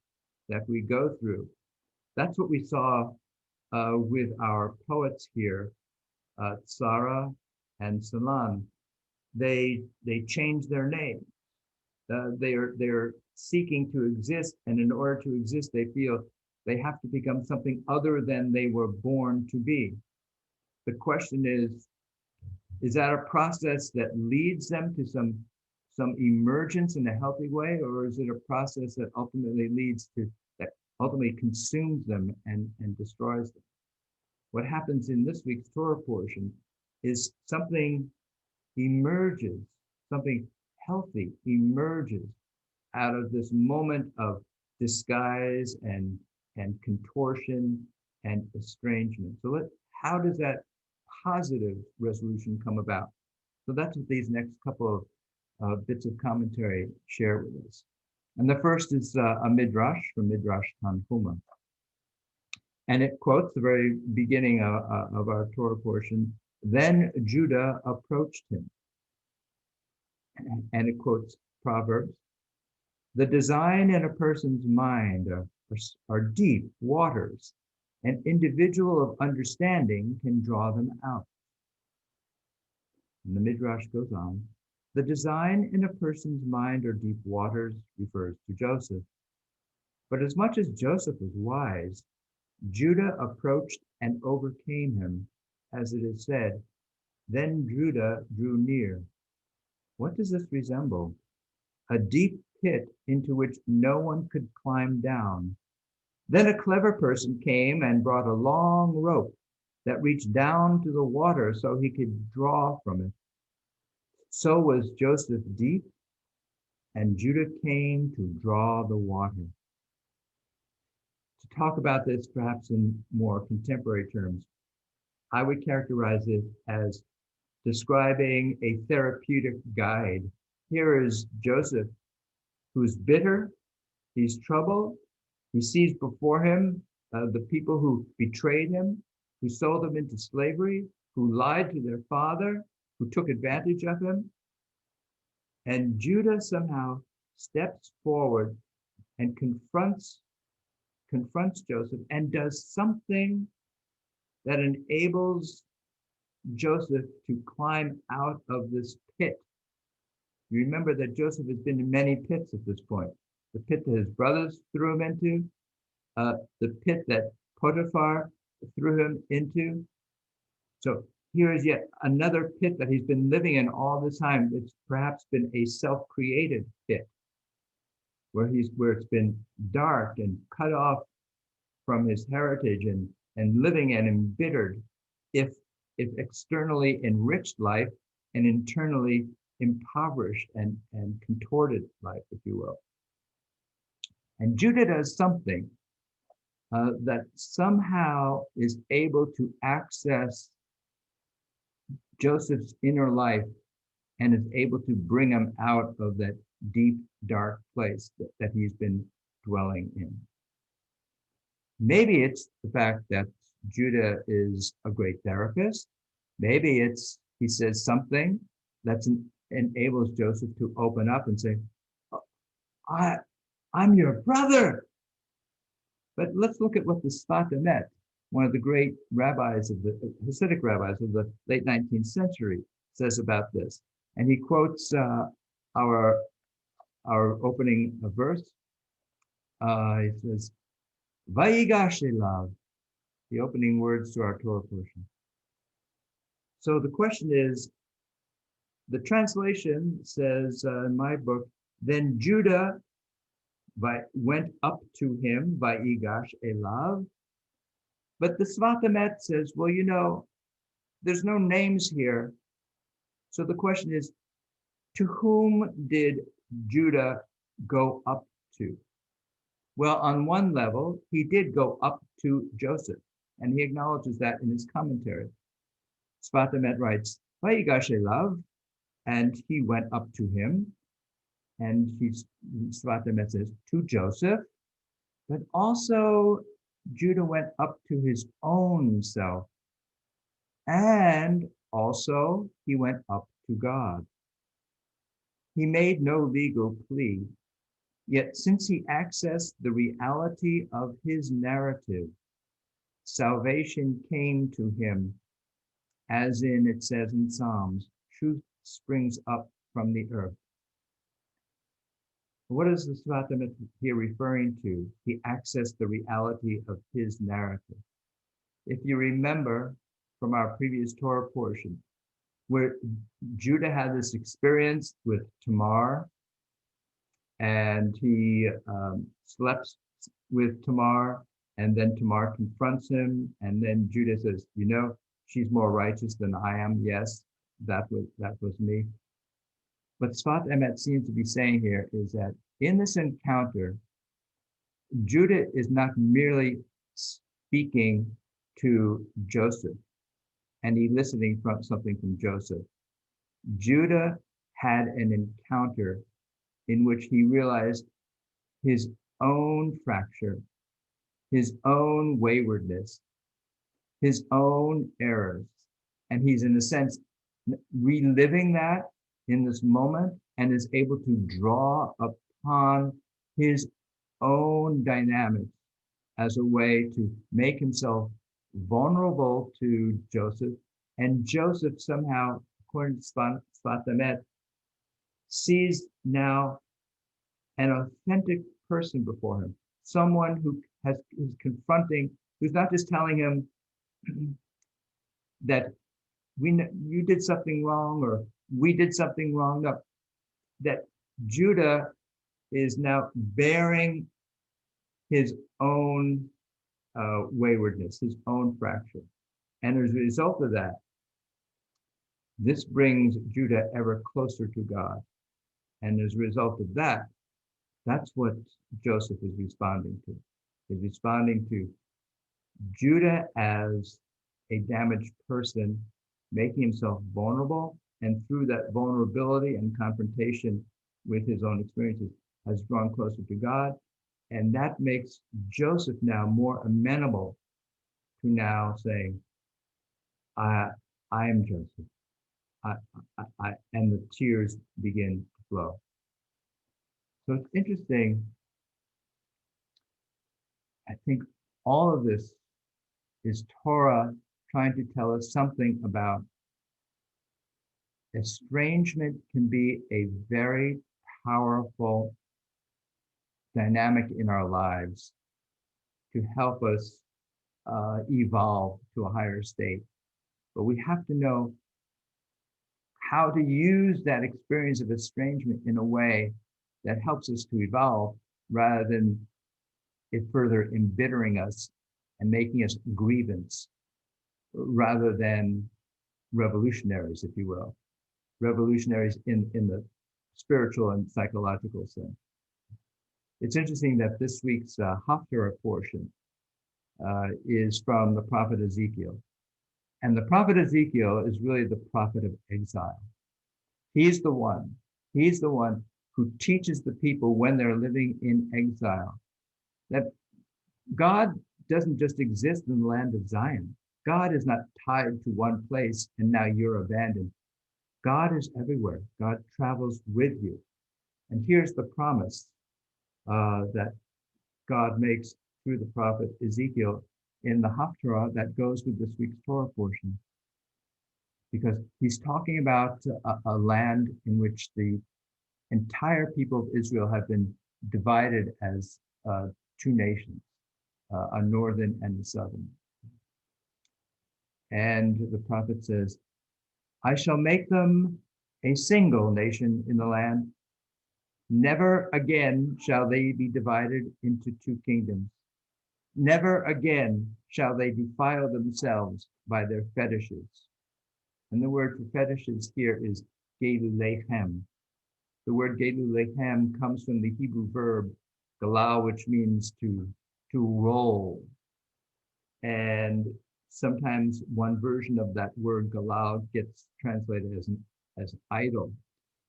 that we go through? That's what we saw with our poets here, Sarah and Salan. They changed their name. They're seeking to exist, and in order to exist, they feel they have to become something other than they were born to be. The question is that a process that leads them to some emergence in a healthy way, or is it a process that ultimately ultimately consumes them and destroys them? What happens in this week's Torah portion is something emerges, something healthy emerges out of this moment of disguise and contortion and estrangement. So how does that positive resolution come about? So that's what these next couple of bits of commentary share with us. And the first is a midrash from Midrash Tanhuma. And it quotes the very beginning of our Torah portion. Then Judah approached him. And it quotes Proverbs. The design in a person's mind are deep waters, An individual of understanding can draw them out. And the Midrash goes on. The design in a person's mind or deep waters refers to Joseph. But as much as Joseph was wise, Judah approached and overcame him, as it is said, then Judah drew near. What does this resemble? A deep pit into which no one could climb down. Then a clever person came and brought a long rope that reached down to the water so he could draw from it. So was Joseph deep, and Judah came to draw the water. To talk about this perhaps in more contemporary terms, I would characterize it as describing a therapeutic guide. Here is Joseph, who's bitter, he's troubled, he sees before him the people who betrayed him, who sold him into slavery, who lied to their father, who took advantage of him. And Judah somehow steps forward and confronts Joseph and does something that enables Joseph to climb out of this pit. You remember that Joseph has been in many pits at this point. The pit that his brothers threw him into, the pit that Potiphar threw him into. So here is yet another pit that he's been living in all this time. It's perhaps been a self-created pit where it's been dark and cut off from his heritage and living an embittered, if externally enriched life and internally impoverished and contorted life, if you will. And Judah does something that somehow is able to access Joseph's inner life and is able to bring him out of that deep, dark place that he's been dwelling in. Maybe it's the fact that Judah is a great therapist. Maybe he says something that enables Joseph to open up and say, I'm your brother. But let's look at what the Sfat Emet, one of the great rabbis of the Hasidic rabbis of the late 19th century, says about this. And he quotes our opening verse. He says, Vayigash elav, the opening words to our Torah portion. So the question is, the translation says in my book, then Judah went up to him, Vayigash elav. But the Sfat Emet says, well, there's no names here. So the question is, to whom did Judah go up to? Well, on one level, he did go up to Joseph, and he acknowledges that in his commentary. Sfat Emet writes, Vayigash elav, and he went up to him, and Sfat Emet says, to Joseph, but also Judah went up to his own self, and also he went up to God. He made no legal plea, yet since he accessed the reality of his narrative, salvation came to him, as it says in Psalms, truth springs up from the earth. What is the Sfat Emet here referring to? He accessed the reality of his narrative. If you remember from our previous Torah portion, where Judah had this experience with Tamar, and he slept with Tamar, and then Tamar confronts him, and then Judah says, she's more righteous than I am. Yes, that was me. What Sfat Emet seems to be saying here is that in this encounter, Judah is not merely speaking to Joseph and eliciting something from Joseph. Judah had an encounter in which he realized his own fracture, his own waywardness, his own errors. And he's, in a sense, reliving that in this moment and is able to draw upon his own dynamics as a way to make himself vulnerable to Joseph. And Joseph somehow, according to Sfat Emet, sees now an authentic person before him, someone who is confronting, who's not just telling him that you did something wrong or we did something wrong. No, that Judah is now bearing his own waywardness, his own fracture. And as a result of that, this brings Judah ever closer to God. And as a result of that, that's what Joseph is responding to. He's responding to Judah as a damaged person, making himself vulnerable, and through that vulnerability and confrontation with his own experiences, has drawn closer to God. And that makes Joseph now more amenable to now saying, I am Joseph. And the tears begin to flow. So it's interesting. I think all of this is Torah trying to tell us something about estrangement can be a very powerful dynamic in our lives to help us evolve to a higher state. But we have to know how to use that experience of estrangement in a way that helps us to evolve rather than it further embittering us and making us grievance rather than revolutionaries, if you will. Revolutionaries in the spiritual and psychological sense. It's interesting that this week's Haftarah portion is from the prophet Ezekiel. And the prophet Ezekiel is really the prophet of exile. He's the one who teaches the people when they're living in exile that God doesn't just exist in the land of Zion. God is not tied to one place and now you're abandoned. God is everywhere. God travels with you. And here's the promise that God makes through the prophet Ezekiel in the Haftarah that goes with this week's Torah portion. Because he's talking about a land in which the entire people of Israel have been divided as two nations, a northern and a southern. And the prophet says, I shall make them a single nation in the land. Never again shall they be divided into two kingdoms. Never again shall they defile themselves by their fetishes. And the word for fetishes here is gelulechem. The word gelulechem comes from the Hebrew verb galal, which means to roll. And sometimes one version of that word galal gets translated as idol.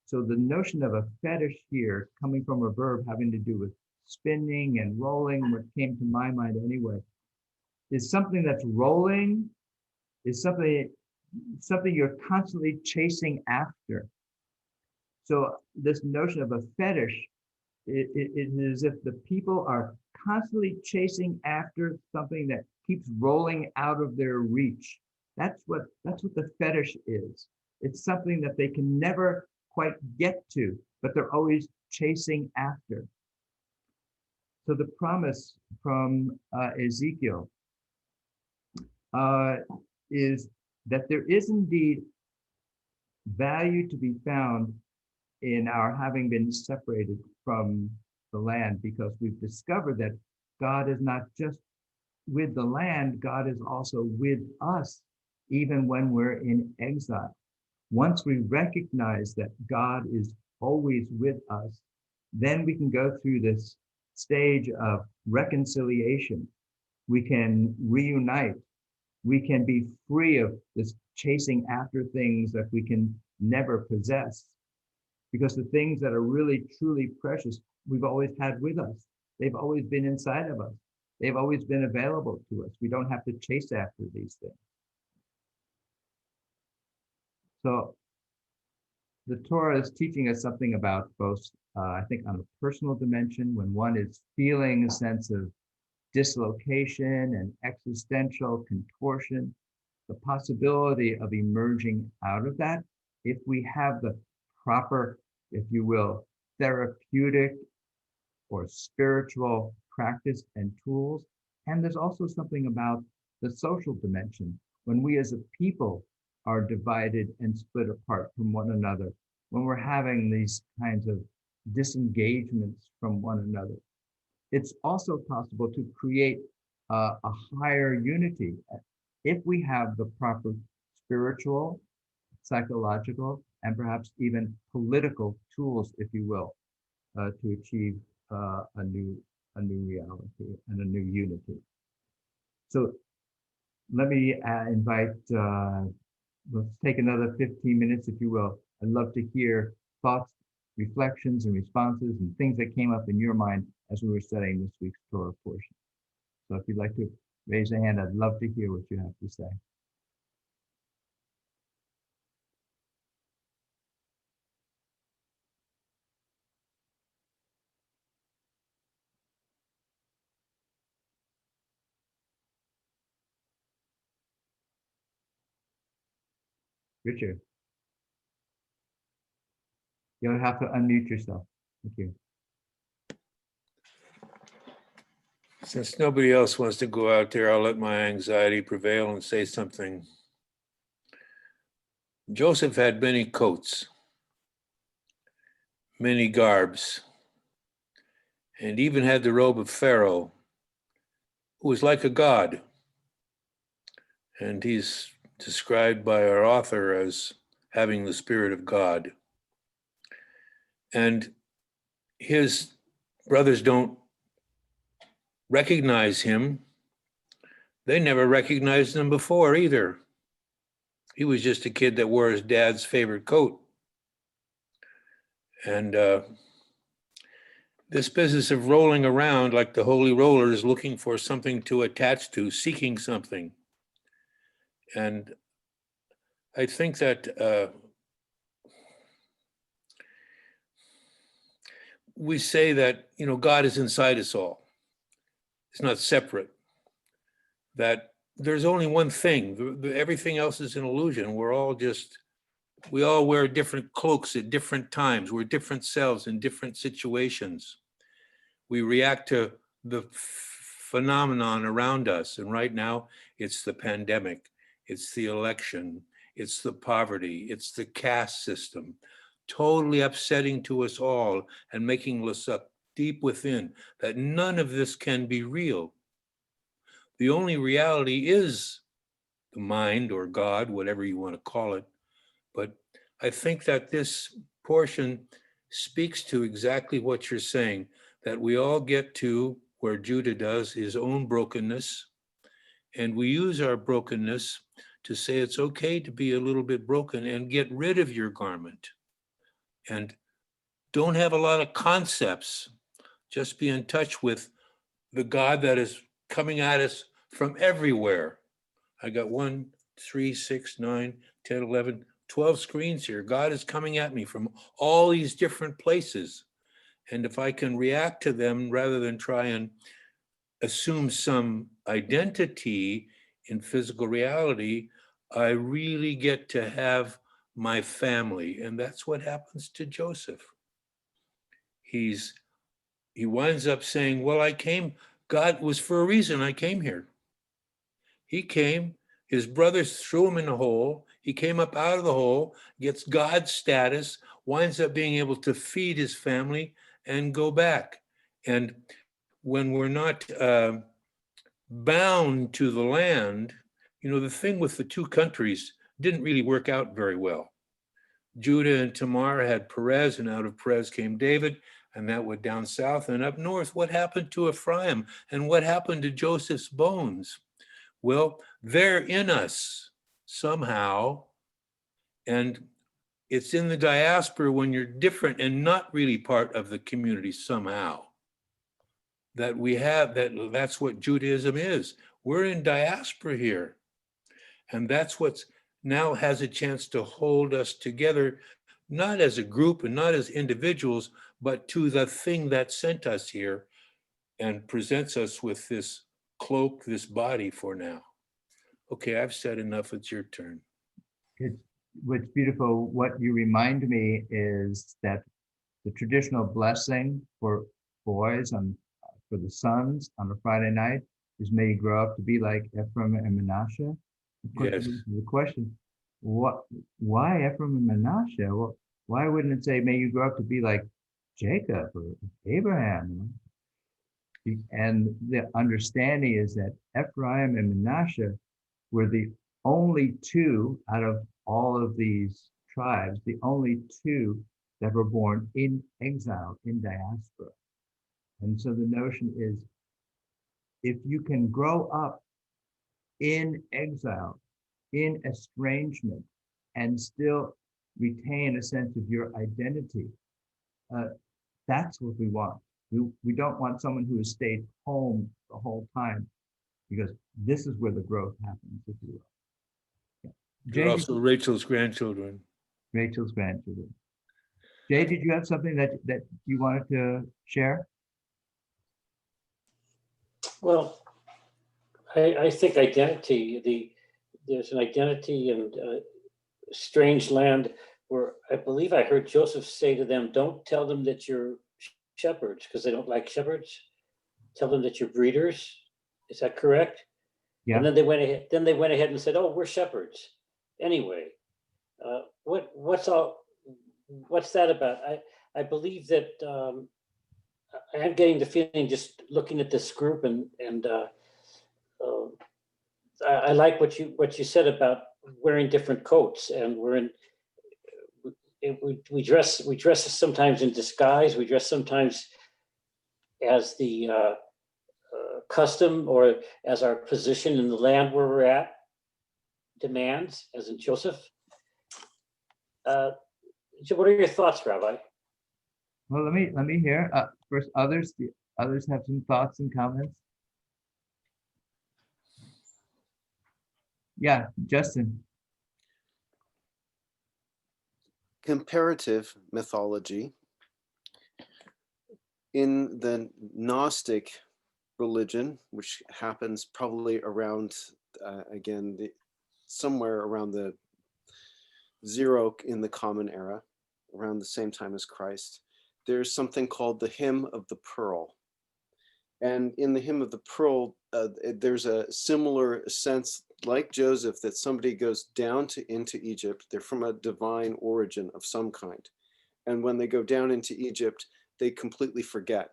So the notion of a fetish here, coming from a verb having to do with spinning and rolling, what came to my mind anyway, is something that's rolling, is something you're constantly chasing after. So this notion of a fetish, it is as if the people are constantly chasing after something that keeps rolling out of their reach. That's what the fetish is. It's something that they can never quite get to, but they're always chasing after. So the promise from Ezekiel is that there is indeed value to be found in our having been separated from the land, because we've discovered that God is not just with the land, God is also with us, even when we're in exile. Once we recognize that God is always with us, then we can go through this stage of reconciliation. We can reunite. We can be free of this chasing after things that we can never possess. Because the things that are really, truly precious, we've always had with us. They've always been inside of us. They've always been available to us. We don't have to chase after these things. So the Torah is teaching us something about both, I think, on a personal dimension, when one is feeling a sense of dislocation and existential contortion, the possibility of emerging out of that, if we have the proper, if you will, therapeutic or spiritual practice and tools. And there's also something about the social dimension. When we as a people are divided and split apart from one another, when we're having these kinds of disengagements from one another, it's also possible to create a higher unity if we have the proper spiritual, psychological, and perhaps even political tools, if you will, to achieve a new reality and a new unity. So let me invite, let's take another 15 minutes, if you will. I'd love to hear thoughts, reflections, and responses and things that came up in your mind as we were studying this week's Torah portion. So if you'd like to raise a hand, I'd love to hear what you have to say. Richard, you'll have to unmute yourself. Thank you. Since nobody else wants to go out there, I'll let my anxiety prevail and say something. Joseph had many coats, many garbs, and even had the robe of Pharaoh, who was like a god. And he's described by our author as having the spirit of God. And his brothers don't recognize him. They never recognized him before either. He was just a kid that wore his dad's favorite coat. And this business of rolling around like the holy rollers, looking for something to attach to, seeking something. And I think that we say that, God is inside us all. It's not separate. That there's only one thing. Everything else is an illusion. We all wear different cloaks at different times. We're different selves in different situations. We react to the phenomenon around us. And right now, it's the pandemic. It's the election. It's the poverty. It's the caste system. Totally upsetting to us all and making us up deep within that none of this can be real. The only reality is the mind or God, whatever you want to call it. But I think that this portion speaks to exactly what you're saying, that we all get to where Judah does, his own brokenness, and we use our brokenness to say it's okay to be a little bit broken and get rid of your garment. And don't have a lot of concepts, just be in touch with the God that is coming at us from everywhere. I got 1, 3, 6, 9, 10, 11, 12 screens here. God is coming at me from all these different places. And if I can react to them rather than try and assume some identity in physical reality, I really get to have my family. And that's what happens to Joseph. He winds up saying, well, God was for a reason I came here. He came, his brothers threw him in a hole. He came up out of the hole, gets God's status, winds up being able to feed his family and go back. And when we're not bound to the land, the thing with the two countries didn't really work out very well. Judah and Tamar had Perez, and out of Perez came David, and that went down south. And up north, what happened to Ephraim? And what happened to Joseph's bones? Well, they're in us somehow, and it's in the diaspora when you're different and not really part of the community somehow that we have that's what Judaism is. We're in diaspora here, and that's what's now has a chance to hold us together, not as a group and not as individuals, but to the thing that sent us here. and presents us with this cloak, this body for now. Okay, I've said enough. It's your turn. What's beautiful, what you remind me is that the traditional blessing for boys and for the sons on a Friday night is may you grow up to be like Ephraim and Manasseh. Of course, Yes. the question, why Ephraim and Manasseh? Well, why wouldn't it say, may you grow up to be like Jacob or Abraham? And the understanding is that Ephraim and Manasseh were the only two out of all of these tribes, the only two that were born in exile, in diaspora. And so the notion is, if you can grow up in exile, in estrangement, and still retain a sense of your identity, that's what we want. We don't want someone who has stayed home the whole time, because this is where the growth happens, if you will. Yeah. You're Jay, also Rachel's grandchildren. Rachel's grandchildren. Jay, did you have something that you wanted to share? Well, I think identity, there's an identity in strange land where I believe I heard Joseph say to them, don't tell them that you're shepherds because they don't like shepherds. Tell them that you're breeders. Is that correct? Yeah. And then they went ahead and said, oh, we're shepherds. Anyway, what's that about? I believe that I am getting the feeling just looking at this group and I like what you said about wearing different coats, and we dress sometimes in disguise. We dress sometimes as the custom or as our position in the land where we're at demands, as in Joseph. What are your thoughts, Rabbi? Well, let me hear. First, others have some thoughts and comments. Yeah, Justin. Comparative mythology in the Gnostic religion, which happens probably around, somewhere around the zero in the Common Era, around the same time as Christ, there's something called the Hymn of the Pearl. And in the Hymn of the Pearl, there's a similar sense, like Joseph, that somebody goes down into Egypt. They're from a divine origin of some kind. And when they go down into Egypt, they completely forget.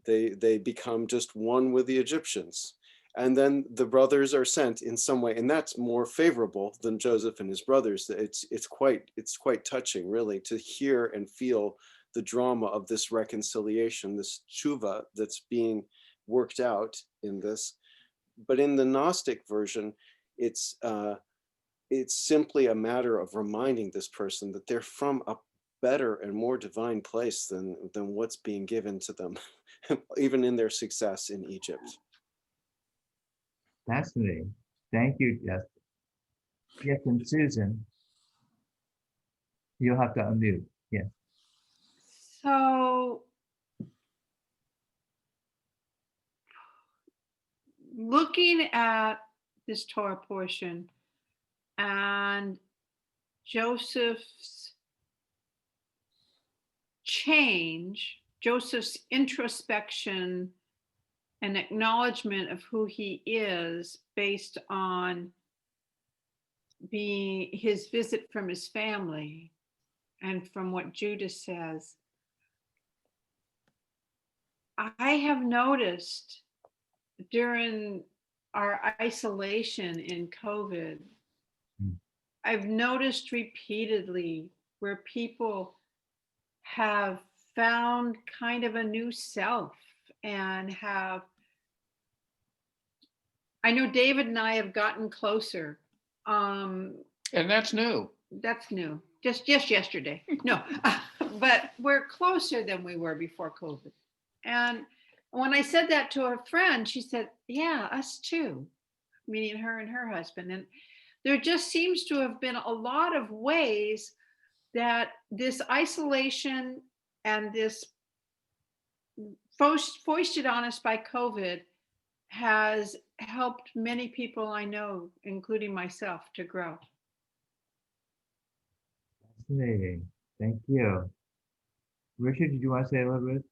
They become just one with the Egyptians. And then the brothers are sent in some way, and that's more favorable than Joseph and his brothers. It's quite touching, really, to hear and feel the drama of this reconciliation, this tshuva that's being worked out in this. But in the Gnostic version, it's simply a matter of reminding this person that they're from a better and more divine place than what's being given to them, even in their success in Egypt. Fascinating. Thank you, Justin. Yes, and Susan, you'll have to unmute. Yes. So looking at this Torah portion and Joseph's change, Joseph's introspection and acknowledgement of who he is based on being his visit from his family and from what Judah says, I have noticed during our isolation in COVID, I've noticed repeatedly where people have found kind of a new self and have, I know David and I have gotten closer. And that's new. That's new, just yesterday. No, but we're closer than we were before COVID. And when I said that to a friend, she said, yeah, us too, meaning her and her husband. And there just seems to have been a lot of ways that this isolation and this foisted on us by COVID has helped many people I know, including myself, to grow. Fascinating. Thank you. Richard, did you want to say a little bit?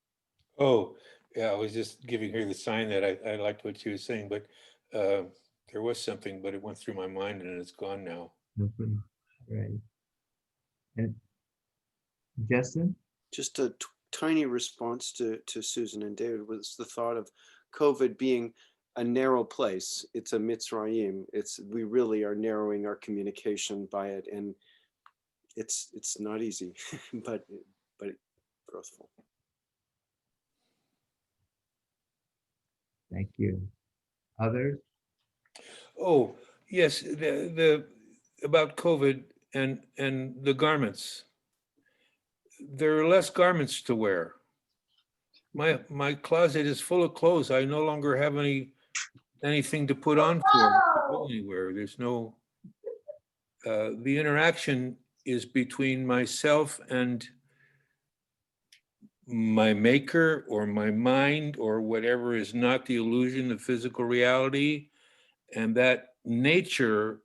Oh, yeah, I was just giving her the sign that I liked what she was saying, but there was something, but it went through my mind and it's gone now. Okay. Right. And Justin? Just a tiny response to Susan and David was the thought of COVID being a narrow place. It's a Mitzrayim. We really are narrowing our communication by it, and it's not easy, but growthful. Thank you. Others? Oh, yes, the about COVID and the garments. There are less garments to wear. My closet is full of clothes. I no longer have anything to put on for to go anywhere. There's no the interaction is between myself and my maker or my mind or whatever is not the illusion of physical reality, and that nature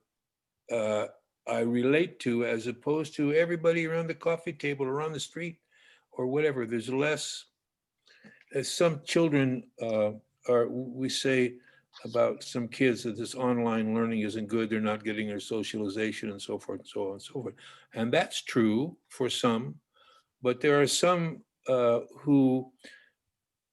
I relate to, as opposed to everybody around the coffee table or on the street or whatever. There's less, as some children we say about some kids that this online learning isn't good, they're not getting their socialization and so forth and so on and so forth. And that's true for some, but there are some who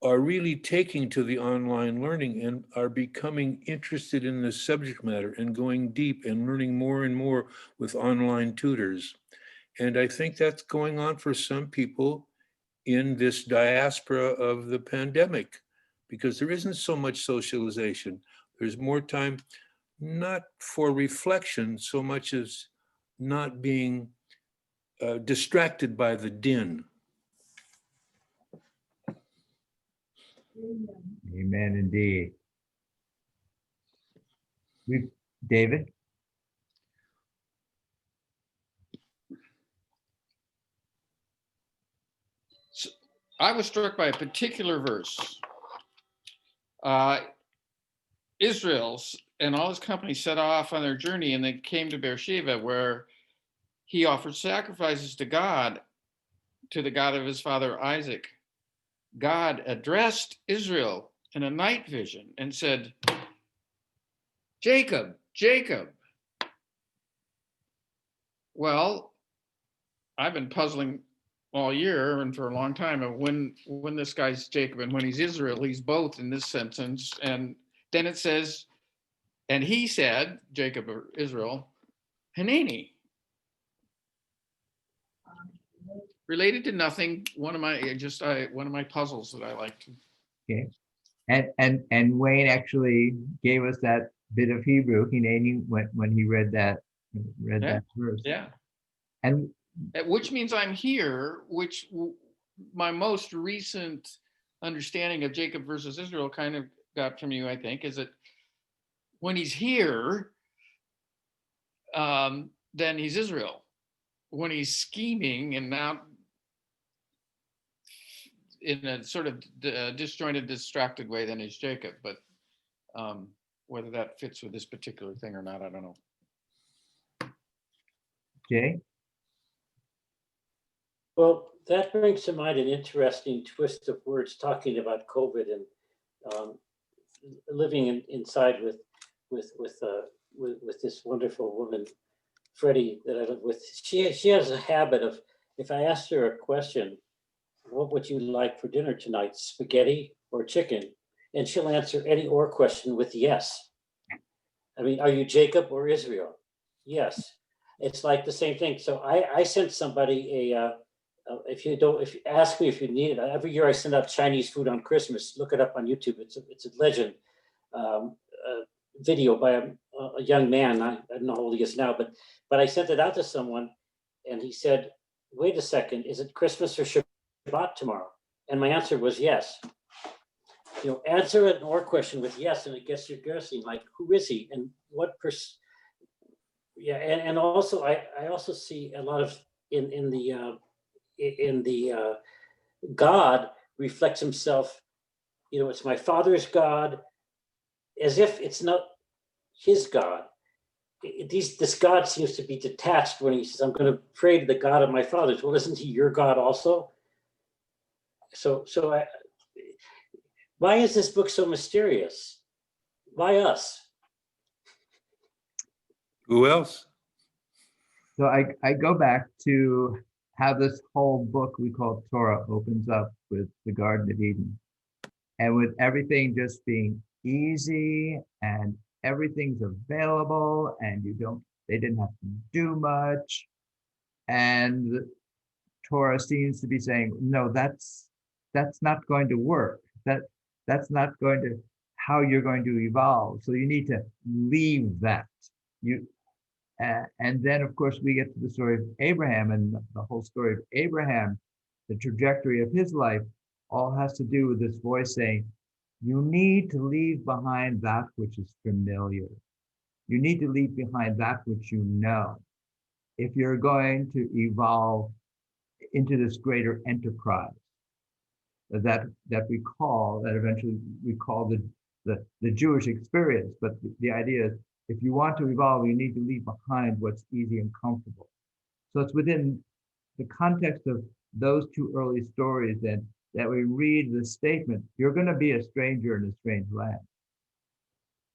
are really taking to the online learning and are becoming interested in the subject matter and going deep and learning more and more with online tutors. And I think that's going on for some people in this diaspora of the pandemic, because there isn't so much socialization. There's more time, not for reflection so much as not being distracted by the din. Amen, indeed. David? So I was struck by a particular verse. Israel and all his company set off on their journey, and they came to Beersheba, where he offered sacrifices to God, to the God of his father Isaac. God addressed Israel in a night vision and said, "Jacob, Jacob." Well, I've been puzzling all year and for a long time of when this guy's Jacob and when he's Israel. He's both in this sentence. And then it says, and he said, Jacob or Israel, Hanani. Related to nothing. One of my puzzles that I like to. Okay. And Wayne actually gave us that bit of Hebrew, Hineni, when he read that verse. Yeah. And which means I'm here, which my most recent understanding of Jacob versus Israel kind of got from you, I think, is that when he's here, then he's Israel. When he's scheming and out in a sort of disjointed, distracted way, then he's Jacob. But whether that fits with this particular thing or not, I don't know. Jay? Well, that brings to mind an interesting twist of words talking about COVID and living inside with this wonderful woman, Freddie, that I live with. She has a habit of, if I asked her a question, what would you like for dinner tonight, spaghetti or chicken? And she'll answer any or question with yes. I mean, are you Jacob or Israel? Yes. It's like the same thing. So I sent somebody if you ask me if you need it, every year I send out Chinese food on Christmas. Look it up on YouTube. It's a legend video by a young man. I don't know how old he is now, but I sent it out to someone, and he said, "Wait a second, is it Christmas or Shabbat tomorrow?" And my answer was yes. You know, answer an or question with yes, and it gets you guessing, like, who is he and what yeah, and also I also see a lot of in the God reflects himself it's my father's God, as if it's not his God. This God seems to be detached when he says, I'm going to pray to the God of my fathers. Well, isn't he your God also? Why is this book so mysterious? Why us? Who else? So I go back to how this whole book we call Torah opens up with the Garden of Eden. And with everything just being easy and everything's available and they didn't have to do much. And the Torah seems to be saying, no, that's not going to work. That's not going to how you're going to evolve. So you need to leave that. And then, of course, we get to the story of Abraham, and the whole story of Abraham, the trajectory of his life, all has to do with this voice saying, you need to leave behind that which is familiar. You need to leave behind that which you know. If you're going to evolve into this greater enterprise that eventually we call the Jewish experience. But the idea is, if you want to evolve, you need to leave behind what's easy and comfortable. So it's within the context of those two early stories then that we read the statement, you're going to be a stranger in a strange land.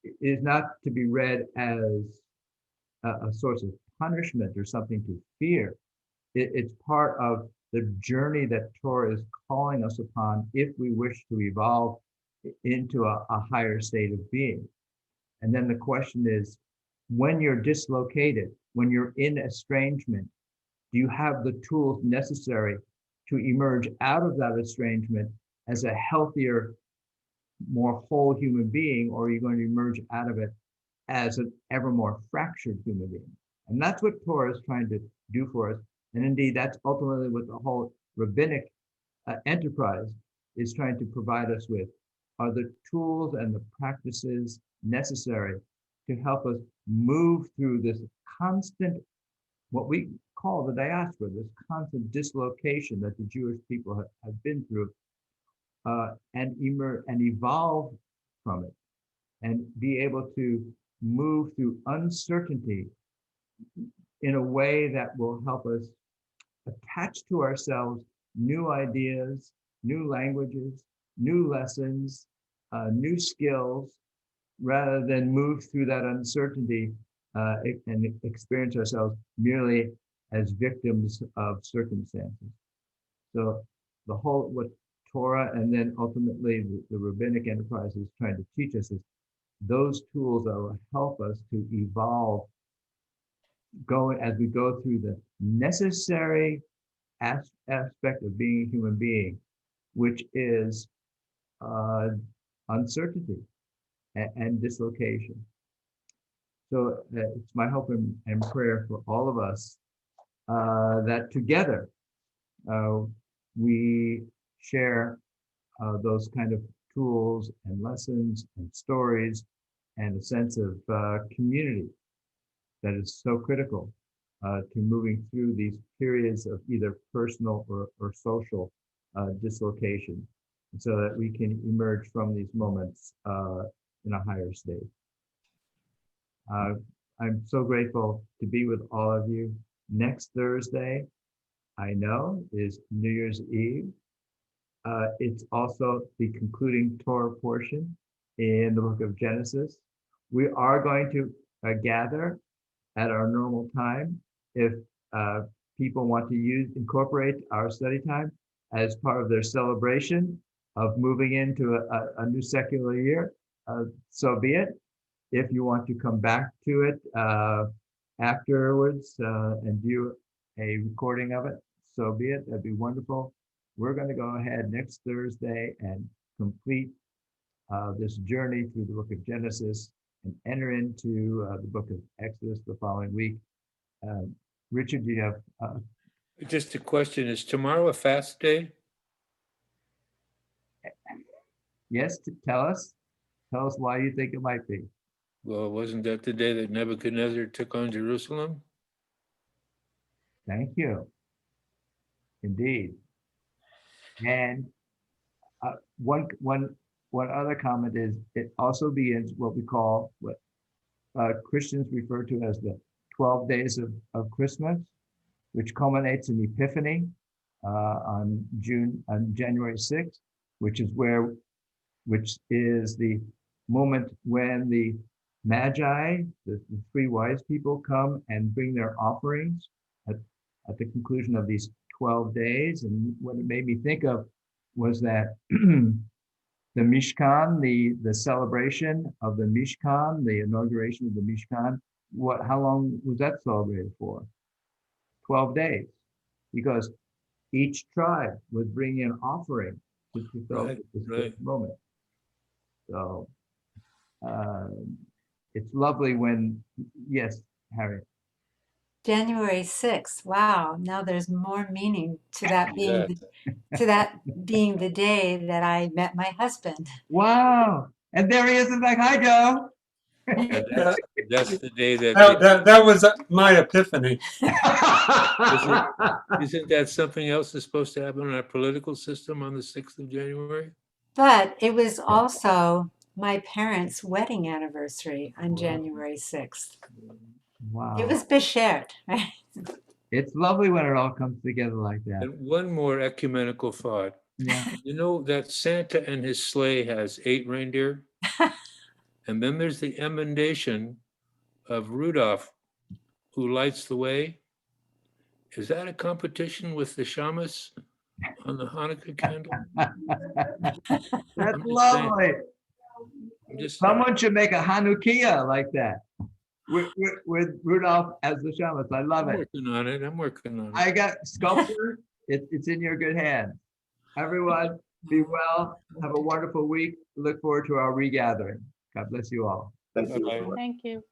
It is not to be read as a source of punishment or something to fear. It's part of the journey that Torah is calling us upon if we wish to evolve into a higher state of being. And then the question is, when you're dislocated, when you're in estrangement, do you have the tools necessary to emerge out of that estrangement as a healthier, more whole human being, or are you going to emerge out of it as an ever more fractured human being? And that's what Torah is trying to do for us. And indeed, that's ultimately what the whole rabbinic enterprise is trying to provide us with, are the tools and the practices necessary to help us move through this constant, what we call the diaspora, this constant dislocation that the Jewish people have been through, and evolve from it, and be able to move through uncertainty in a way that will help us attach to ourselves new ideas, new languages, new lessons, new skills, rather than move through that uncertainty and experience ourselves merely as victims of circumstances. So the whole, what Torah and then ultimately the rabbinic enterprise is trying to teach us is those tools that will help us to evolve as we go through the necessary aspect of being a human being, which is uncertainty and dislocation. So it's my hope and prayer for all of us that together we share those kind of tools and lessons and stories and a sense of community that is so critical to moving through these periods of either personal or social dislocation, so that we can emerge from these moments in a higher state. I'm so grateful to be with all of you. Next Thursday, I know, is New Year's Eve. It's also the concluding Torah portion in the book of Genesis. We are going to gather at our normal time if people want to incorporate our study time as part of their celebration of moving into a new secular year, so be it. If you want to come back to it afterwards and do a recording of it, so be it. That'd be wonderful. We're going to go ahead next Thursday and complete this journey through the book of Genesis and enter into the book of Exodus the following week. Richard, do you have? Just a question, is tomorrow a fast day? Yes, tell us why you think it might be. Well, wasn't that the day that Nebuchadnezzar took on Jerusalem? Thank you. Indeed. And one one other comment is it also begins what we call what Christians refer to as the 12 days of Christmas, which culminates in Epiphany on January 6th, which is the moment when the Magi, the three wise people, come and bring their offerings at the conclusion of these 12 days. And what it made me think of was that the Mishkan, the celebration of the Mishkan, the inauguration of the Mishkan, how long was that celebrated for? 12 days, because each tribe would bring in offering to celebrate this great moment. So it's lovely when, yes, Harriet. January 6th. Wow. Now there's more meaning to that being the day that I met my husband. Wow. And there he is. I'm like, hi, Joe. That's the day that that was my epiphany. isn't that something else that's supposed to happen in our political system on the 6th of January? But it was also my parents' wedding anniversary on January 6th. Wow. It was Beshared, right? It's lovely when it all comes together like that. And one more ecumenical thought. Yeah. You know that Santa and his sleigh has 8 reindeer? And then there's the emendation of Rudolph, who lights the way. Is that a competition with the shamas on the Hanukkah candle? That's lovely. Someone should make a Hanukkah like that with Rudolph as the shamus. I love it. I'm working on it. I got sculpture. It's in your good hands. Everyone, be well. Have a wonderful week. Look forward to our regathering. God bless you all. Thank you. Bye-bye. Thank you.